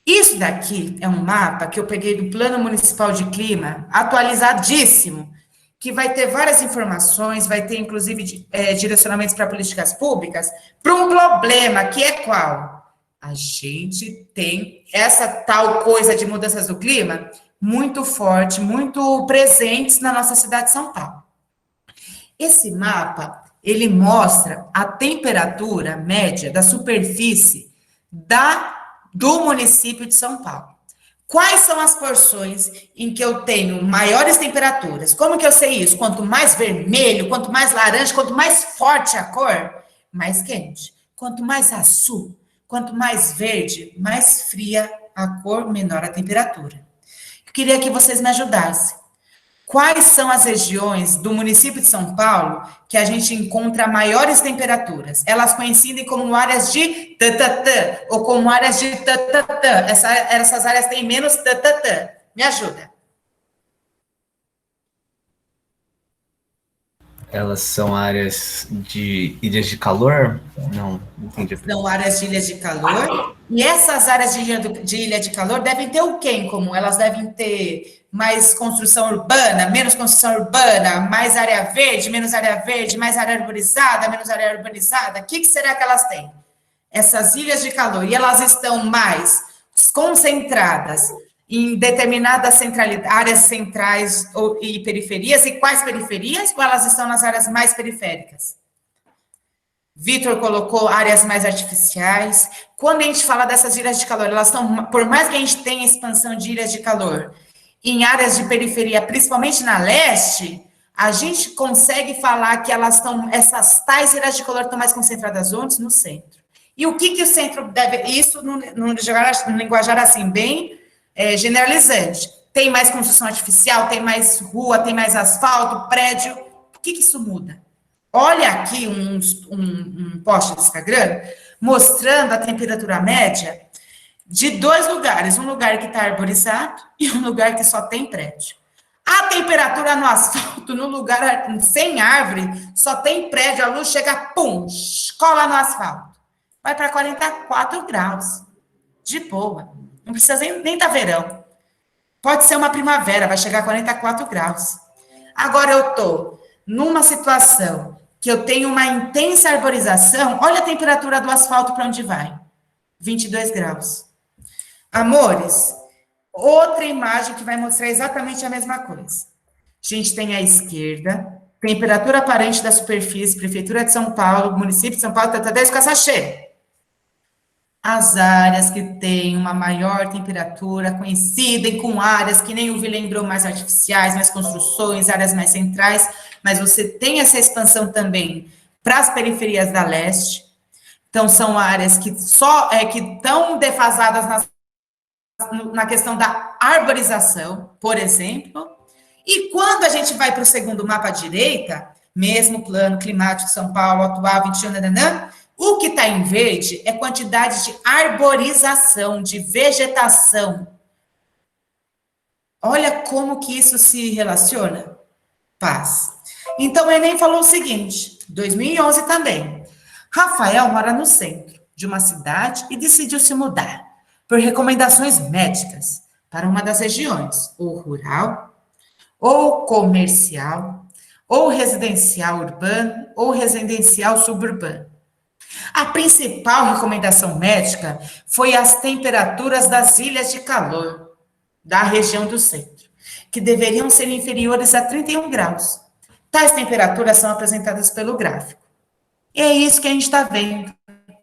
Isso daqui é um mapa que eu peguei do Plano Municipal de Clima, atualizadíssimo, que vai ter várias informações, vai ter inclusive direcionamentos para políticas públicas, para um problema que é qual? A gente tem essa tal coisa de mudanças do clima muito forte, muito presentes na nossa cidade de São Paulo. Esse mapa, ele mostra a temperatura média da superfície do município de São Paulo. Quais são as porções em que eu tenho maiores temperaturas? Como que eu sei isso? Quanto mais vermelho, quanto mais laranja, quanto mais forte a cor, mais quente. Quanto mais azul, quanto mais verde, mais fria a cor, menor a temperatura. Eu queria que vocês me ajudassem. Quais são as regiões do município de São Paulo que a gente encontra maiores temperaturas? Elas coincidem como áreas de tatatã ou como áreas de tatatã. Essas áreas têm menos tatatã. Me ajuda. Elas são áreas de ilhas de calor? Não entendi. São áreas de ilhas de calor. E essas áreas de ilha de calor devem ter o quê em comum? Elas devem ter mais construção urbana, menos construção urbana, mais área verde, menos área verde, mais área urbanizada, menos área urbanizada. O que será que elas têm? Essas ilhas de calor. E elas estão mais concentradas em determinadas áreas centrais e periferias. E quais periferias? Ou elas estão nas áreas mais periféricas? Vitor colocou áreas mais artificiais. Quando a gente fala dessas ilhas de calor, elas estão, por mais que a gente tenha expansão de ilhas de calor em áreas de periferia, principalmente na leste, a gente consegue falar que elas estão, essas tais ilhas de calor estão mais concentradas onde? No centro. E o que o centro deve, isso no linguajar assim, bem generalizante. Tem mais construção artificial, tem mais rua, tem mais asfalto, prédio. O que isso muda? Olha aqui um post do Instagram mostrando a temperatura média de 2 lugares. Um lugar que está arborizado e um lugar que só tem prédio. A temperatura no asfalto, no lugar sem árvore, só tem prédio, a luz chega, pum, cola no asfalto. Vai para 44 graus. De boa. Não precisa nem estar verão. Pode ser uma primavera, vai chegar a 44 graus. Agora eu estou numa situação que eu tenho uma intensa arborização, olha a temperatura do asfalto para onde vai. 22 graus. Amores, outra imagem que vai mostrar exatamente a mesma coisa. A gente tem à esquerda, temperatura aparente da superfície, Prefeitura de São Paulo, município de São Paulo, Tatadeus, Caçacheira. As áreas que têm uma maior temperatura, coincidem com áreas que nem o Vi lembrou, mais artificiais, mais construções, áreas mais centrais, mas você tem essa expansão também para as periferias da leste. Então, são áreas que que estão defasadas na questão da arborização, por exemplo. E quando a gente vai para o segundo mapa à direita, mesmo plano climático de São Paulo, atual, 21, nananã, o que está em verde é quantidade de arborização, de vegetação. Olha como que isso se relaciona. Paz. Então, o Enem falou o seguinte, 2011 também. Rafael mora no centro de uma cidade e decidiu se mudar por recomendações médicas para uma das regiões, ou rural, ou comercial, ou residencial urbano, ou residencial suburbano. A principal recomendação médica foi as temperaturas das ilhas de calor da região do centro, que deveriam ser inferiores a 31 graus. Tais temperaturas são apresentadas pelo gráfico. E é isso que a gente está vendo. A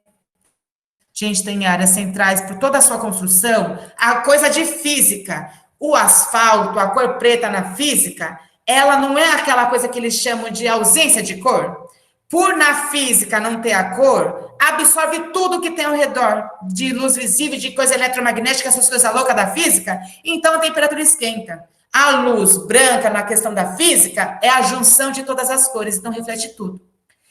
gente tem áreas centrais por toda a sua construção, a coisa de física, o asfalto, a cor preta na física, ela não é aquela coisa que eles chamam de ausência de cor. Por na física não ter a cor, absorve tudo que tem ao redor, de luz visível, de coisa eletromagnética, essas coisas loucas da física, então a temperatura esquenta. A luz branca, na questão da física, é a junção de todas as cores, então reflete tudo.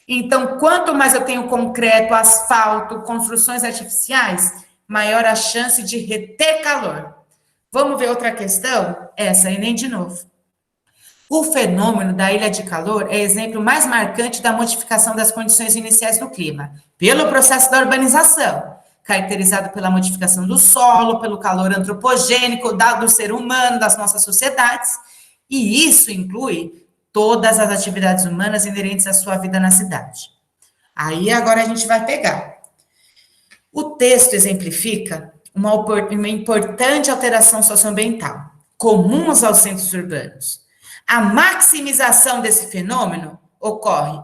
Então, quanto mais eu tenho concreto, asfalto, construções artificiais, maior a chance de reter calor. Vamos ver outra questão? Essa, Enem de novo. O fenômeno da ilha de calor é exemplo mais marcante da modificação das condições iniciais do clima, pelo processo da urbanização, caracterizado pela modificação do solo, pelo calor antropogênico do ser humano, das nossas sociedades, e isso inclui todas as atividades humanas inerentes à sua vida na cidade. Aí agora a gente vai pegar. O texto exemplifica uma importante alteração socioambiental, comuns aos centros urbanos. A maximização desse fenômeno ocorre,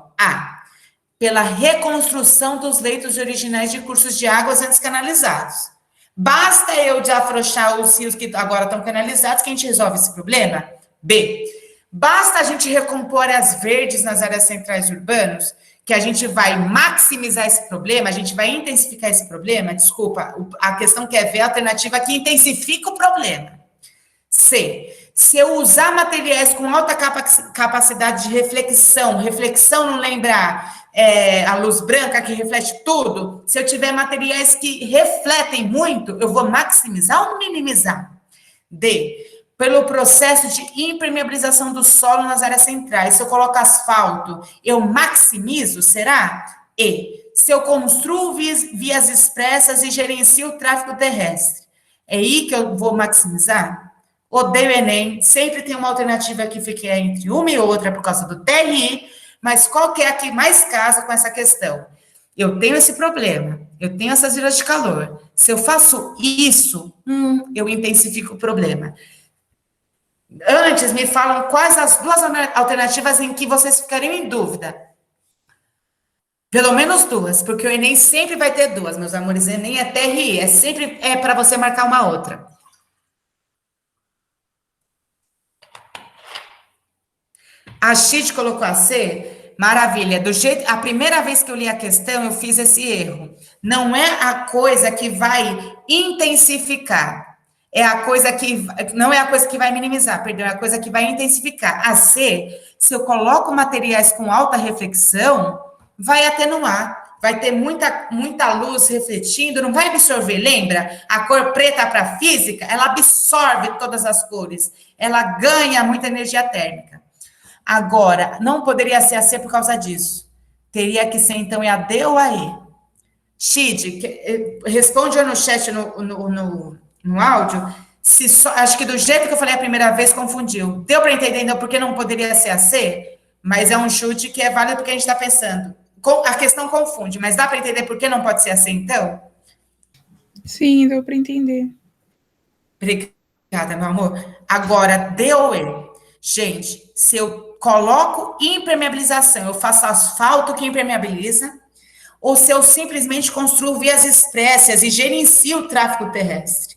pela reconstrução dos leitos originais de cursos de águas antes canalizados. Basta eu de afrouxar os rios que agora estão canalizados que a gente resolve esse problema? B, basta a gente recompor áreas verdes nas áreas centrais urbanas, que a gente vai maximizar esse problema, a gente vai intensificar esse problema? Desculpa, a questão que é ver a alternativa que intensifica o problema. C, se eu usar materiais com alta capacidade de reflexão não lembra a luz branca que reflete tudo, se eu tiver materiais que refletem muito, eu vou maximizar ou minimizar? D, pelo processo de impermeabilização do solo nas áreas centrais. Se eu coloco asfalto, eu maximizo, será? E se eu construo vias expressas e gerencio o tráfego terrestre, é aí que eu vou maximizar? Odeio Enem, sempre tem uma alternativa que fique entre uma e outra por causa do TRI, mas qual que é a que mais casa com essa questão? Eu tenho esse problema, eu tenho essas ilhas de calor. Se eu faço isso, eu intensifico o problema. Antes, me falam quais as duas alternativas em que vocês ficariam em dúvida. Pelo menos duas, porque o Enem sempre vai ter duas, meus amores. Enem é TRI, sempre para você marcar uma outra. A Chid colocou a C, maravilha. A primeira vez que eu li a questão, eu fiz esse erro. Não é a coisa que vai intensificar. Não é a coisa que vai minimizar, perdão, é a coisa que vai intensificar. A C, se eu coloco materiais com alta reflexão, vai atenuar, vai ter muita luz refletindo, não vai absorver, lembra? A cor preta para física, ela absorve todas as cores, ela ganha muita energia térmica. Agora, não poderia ser a C por causa disso. Teria que ser, então, a D ou a E. Chid, responde no chat, no áudio, acho que do jeito que eu falei a primeira vez, confundiu. Deu para entender, então, por que não poderia ser a C? Mas é um chute que é válido porque a gente está pensando. A questão confunde, mas dá para entender por que não pode ser assim, então? Sim, deu para entender. Obrigada, meu amor. Agora, D ou E? Gente, se eu coloco impermeabilização, eu faço asfalto que impermeabiliza, ou se eu simplesmente construo vias expressas e gerencio o tráfego terrestre?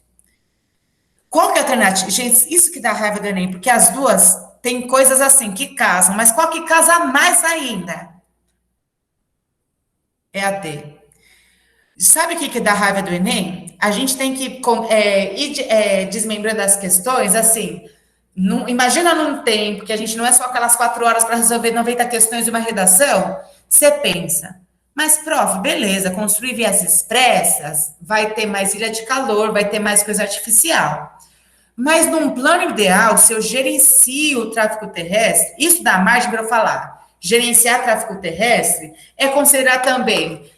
Qual que é a alternativa? Gente, isso que dá raiva do Enem, porque as duas têm coisas assim que casam, mas qual que casa mais ainda? É a D. Sabe o que dá raiva do Enem? A gente tem que ir desmembrando as questões, assim, imagina num tempo que a gente não é só aquelas 4 horas para resolver 90 questões de uma redação, você pensa, mas, prof, beleza, construir vias expressas, vai ter mais ilha de calor, vai ter mais coisa artificial. Mas num plano ideal, se eu gerencio o tráfego terrestre, isso dá margem para eu falar. Gerenciar tráfego terrestre é considerar também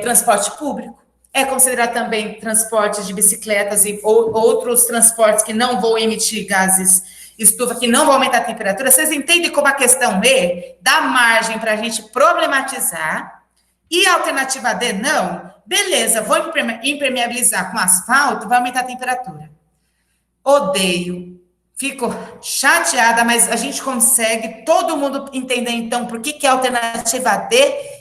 transporte público, é considerar também transportes de bicicletas e outros transportes que não vão emitir gases estufa, que não vão aumentar a temperatura. Vocês entendem como a questão E dá margem para a gente problematizar e a alternativa D não? Beleza, vou impermeabilizar com asfalto, vai aumentar a temperatura. Odeio. Fico chateada, mas a gente consegue todo mundo entender, então, por que é a alternativa D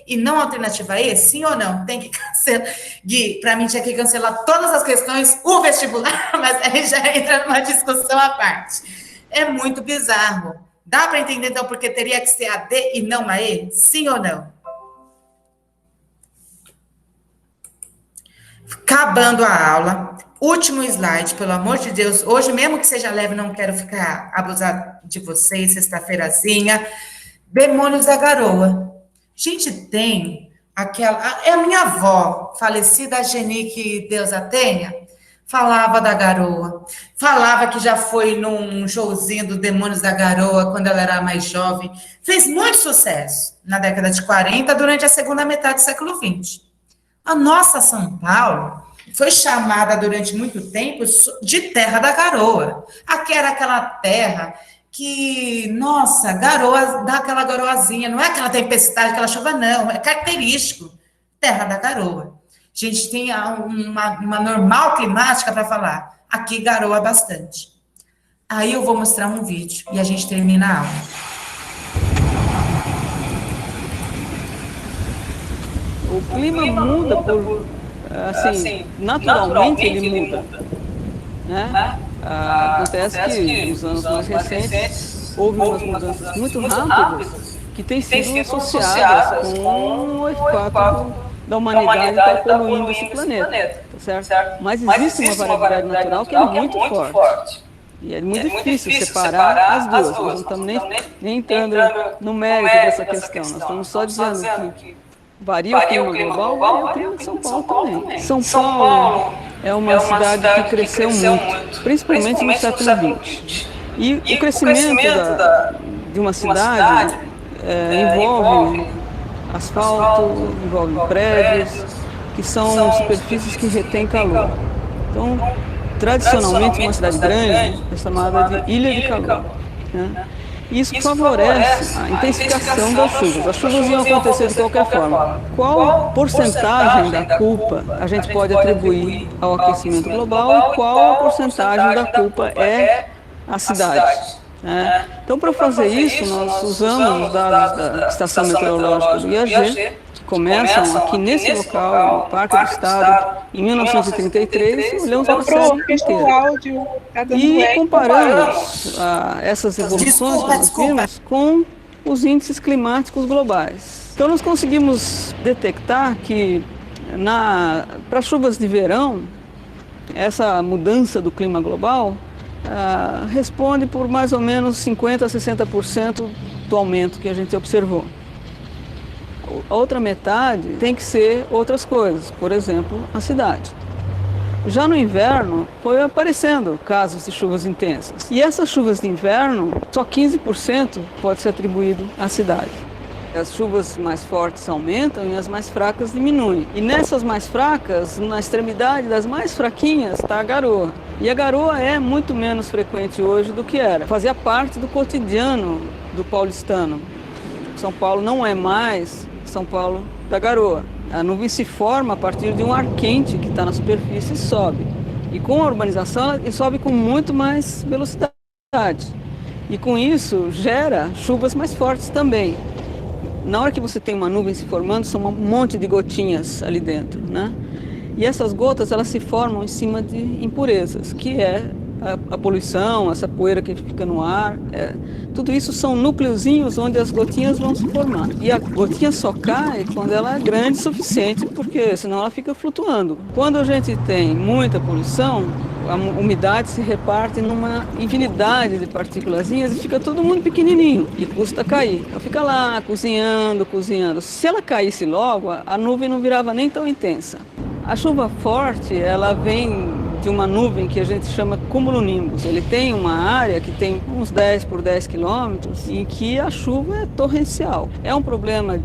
e não a alternativa E? Sim ou não? Tem que cancelar. Gui, para mim tinha que cancelar todas as questões, o vestibular, mas aí já entra numa discussão à parte. É muito bizarro. Dá para entender, então, porque teria que ser a D e não a E? Sim ou não? Acabando a aula. Último slide, pelo amor de Deus. Hoje, mesmo que seja leve, não quero ficar abusar de vocês, sexta-feirazinha. Demônios da Garoa. Gente, tem aquela... É a minha avó, falecida Geni, que Deus a tenha, falava da Garoa. Falava que já foi num showzinho do Demônios da Garoa, quando ela era mais jovem. Fez muito sucesso na década de 40, durante a segunda metade do século XX. A nossa São Paulo foi chamada durante muito tempo de Terra da Garoa. Aqui era aquela terra que, nossa, garoa, dá aquela garoazinha, não é aquela tempestade, aquela chuva, não, é característico, Terra da Garoa. A gente tem uma normal climática para falar, aqui garoa bastante. Aí eu vou mostrar um vídeo e a gente termina a aula. O clima muda assim, naturalmente ele muda, né? Acontece que nos anos mais recentes houve umas mudanças muito rápidas que têm sido associadas com o fato da humanidade estar poluindo esse planeta, tá certo? Mas existe uma variedade natural que é muito forte. E é muito difícil separar as duas. Nós não estamos nem entrando no mérito dessa questão. Nós estamos só dizendo que varia o clima global, varia o clima de São Paulo também. São Paulo é uma cidade que cresceu muito, principalmente no século XX. E o crescimento de uma cidade envolve asfalto, envolve prédios, que são superfícies que retêm calor. Então, tradicionalmente, uma cidade grande é chamada de ilha de calor, né? Isso favorece a intensificação das chuvas. As chuvas iam acontecer de qualquer forma. Qual porcentagem da culpa a gente pode atribuir ao aquecimento global e qual a porcentagem da culpa é a cidade? Né? Então, para fazer isso, nós usamos os dados da Estação Meteorológica do IAG, que começam aqui nesse local, no Parque do Estado, em 1933, olhamos para a cidade inteira. E comparamos essas evoluções que nós vimos com os índices climáticos globais. Então, nós conseguimos detectar que, para chuvas de verão, essa mudança do clima global responde por mais ou menos 50% a 60% do aumento que a gente observou. A outra metade tem que ser outras coisas, por exemplo, a cidade. Já no inverno, foi aparecendo casos de chuvas intensas. E essas chuvas de inverno, só 15% pode ser atribuído à cidade. As chuvas mais fortes aumentam e as mais fracas diminuem. E nessas mais fracas, na extremidade das mais fraquinhas, está a garoa. E a garoa é muito menos frequente hoje do que era. Fazia parte do cotidiano do paulistano. São Paulo não é mais São Paulo da garoa. A nuvem se forma a partir de um ar quente que está na superfície e sobe. E com a urbanização, ele sobe com muito mais velocidade. E com isso, gera chuvas mais fortes também. Na hora que você tem uma nuvem se formando, são um monte de gotinhas ali dentro, né? E essas gotas, elas se formam em cima de impurezas, que é a poluição, essa poeira que fica no ar. Tudo isso são núcleozinhos onde as gotinhas vão se formar. E a gotinha só cai quando ela é grande o suficiente, porque senão ela fica flutuando. Quando a gente tem muita poluição, a umidade se reparte numa infinidade de partículazinhas e fica todo mundo pequenininho e custa cair. Ela fica lá cozinhando, cozinhando. Se ela caísse logo, a nuvem não virava nem tão intensa. A chuva forte, ela vem de uma nuvem que a gente chama cumulonimbus. Ele tem uma área que tem uns 10 por 10 quilômetros em que a chuva é torrencial. É um problema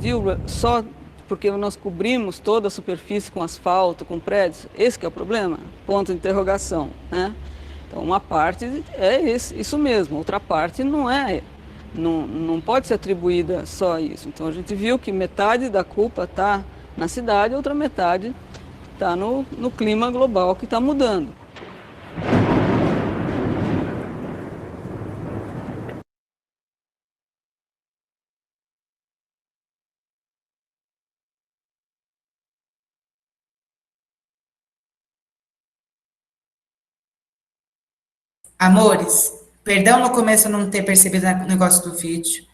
só porque nós cobrimos toda a superfície com asfalto, com prédios. Esse que é o problema? Ponto de interrogação, né? Então, uma parte é isso mesmo, outra parte não é. Não pode ser atribuída só a isso. Então, a gente viu que metade da culpa está na cidade, outra metade está no clima global que está mudando. Amores, perdão no começo eu não ter percebido o negócio do vídeo.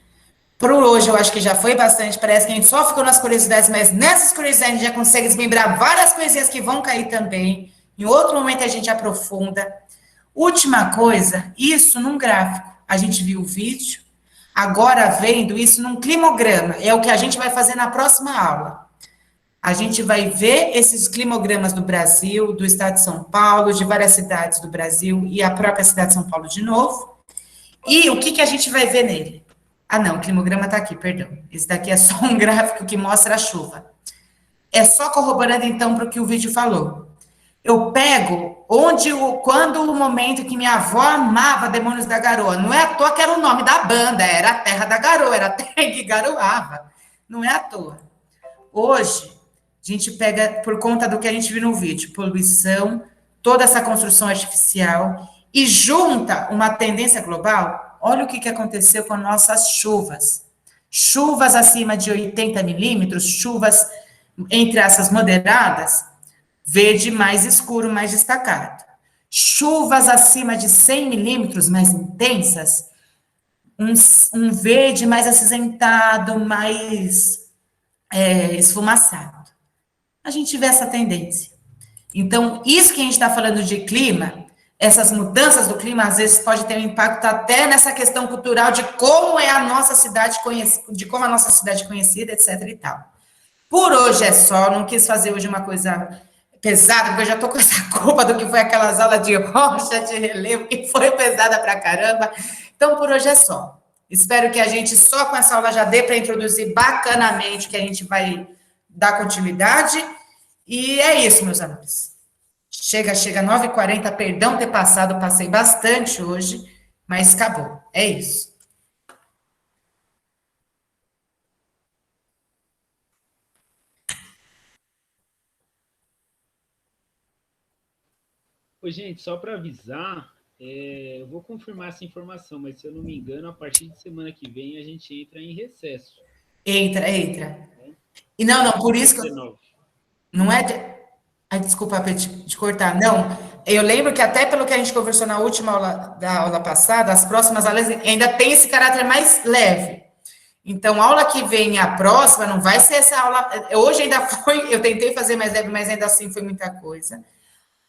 Por hoje eu acho que já foi bastante, parece que a gente só ficou nas curiosidades, mas nessas curiosidades a gente já consegue desmembrar várias coisinhas que vão cair também. Em outro momento a gente aprofunda. Última coisa, isso num gráfico. A gente viu o vídeo, agora vendo isso num climograma. É o que a gente vai fazer na próxima aula. A gente vai ver esses climogramas do Brasil, do estado de São Paulo, de várias cidades do Brasil e a própria cidade de São Paulo de novo. E o que a gente vai ver nele? Ah, não, o climograma está aqui, perdão. Esse daqui é só um gráfico que mostra a chuva. É só corroborando, então, para o que o vídeo falou. Eu pego quando o momento que minha avó amava Demônios da Garoa. Não é à toa que era o nome da banda, era a Terra da Garoa, era a terra que garoava. Não é à toa. Hoje, a gente pega, por conta do que a gente viu no vídeo, poluição, toda essa construção artificial, e junta uma tendência global. Olha o que aconteceu com nossas chuvas. Chuvas acima de 80 milímetros, chuvas entre essas moderadas, verde mais escuro, mais destacado. Chuvas acima de 100 milímetros, mais intensas, um verde mais acinzentado, mais esfumaçado. A gente vê essa tendência. Então, isso que a gente está falando de clima, essas mudanças do clima, às vezes pode ter um impacto até nessa questão cultural de como é a nossa cidade conhecida, de como a nossa cidade é conhecida, etc. e tal. Por hoje é só, não quis fazer hoje uma coisa pesada, porque eu já tô com essa culpa do que foi aquelas aulas de rocha, de relevo, que foi pesada pra caramba. Então, por hoje é só. Espero que a gente só com essa aula já dê para introduzir bacanamente, que a gente vai dar continuidade. E é isso, meus amores. Chega 9h40, perdão ter passado, passei bastante hoje, mas acabou. É isso. Ô, gente, só para avisar, eu vou confirmar essa informação, mas se eu não me engano, a partir de semana que vem a gente entra em recesso. Entra. E não, por isso que 19. não é de... Ai, desculpa de cortar. Não, eu lembro que até pelo que a gente conversou na última aula, da aula passada, as próximas aulas ainda tem esse caráter mais leve. Então, a aula que vem, a próxima, não vai ser essa aula... Hoje ainda foi, eu tentei fazer mais leve, mas ainda assim foi muita coisa.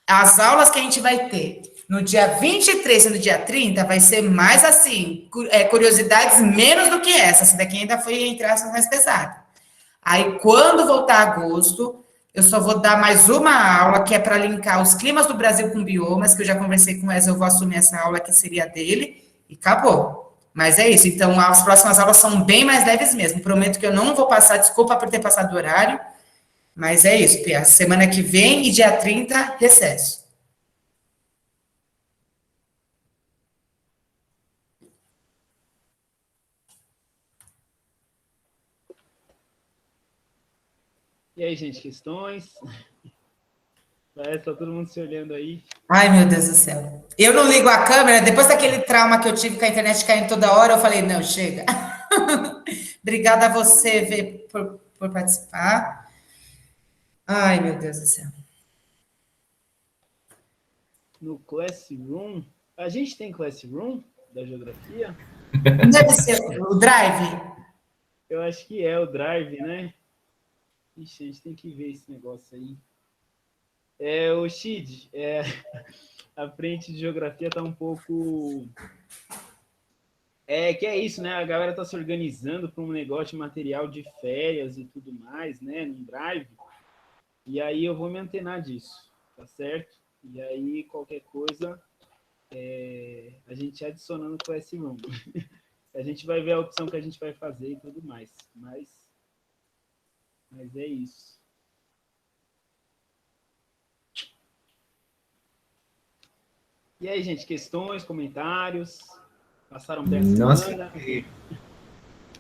As aulas que a gente vai ter no dia 23 e no dia 30 vai ser mais assim, curiosidades menos do que essa daqui ainda foi, entre aspas, mais pesada. Aí, quando voltar agosto, eu só vou dar mais uma aula, que é para linkar os climas do Brasil com biomas, que eu já conversei com o Wes, eu vou assumir essa aula que seria dele, e acabou. Mas é isso, então as próximas aulas são bem mais leves mesmo, prometo que eu não vou passar, desculpa por ter passado o horário, mas é isso, Pia. Semana que vem e dia 30, recesso. E aí, gente, questões? Parece que tá todo mundo se olhando aí. Ai, meu Deus do céu. Eu não ligo a câmera, depois daquele trauma que eu tive com a internet caindo toda hora, eu falei, não, chega. Obrigada a você, Vê, por participar. Ai, meu Deus do céu. No Classroom, a gente tem Classroom da geografia? Deve ser o Drive. Eu acho que é o Drive, né? Ixi, a gente tem que ver esse negócio aí. O Shid, a frente de geografia tá um pouco... que é isso, né? A galera tá se organizando para um negócio de material de férias e tudo mais, né? No Drive. E aí eu vou me antenar disso, tá certo? E aí, qualquer coisa, a gente adiciona no Classroom. A gente vai ver a opção que a gente vai fazer e tudo mais. Mas é isso. E aí, gente, questões, comentários? Passaram bem a Nossa, semana?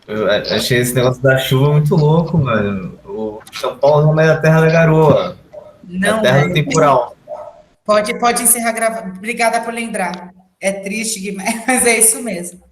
eu achei esse negócio da chuva muito louco, mano. O São Paulo não é a terra da garoa. Não, é a terra do temporal. Pode encerrar a gravação. Obrigada por lembrar. É triste, Guilherme, mas é isso mesmo.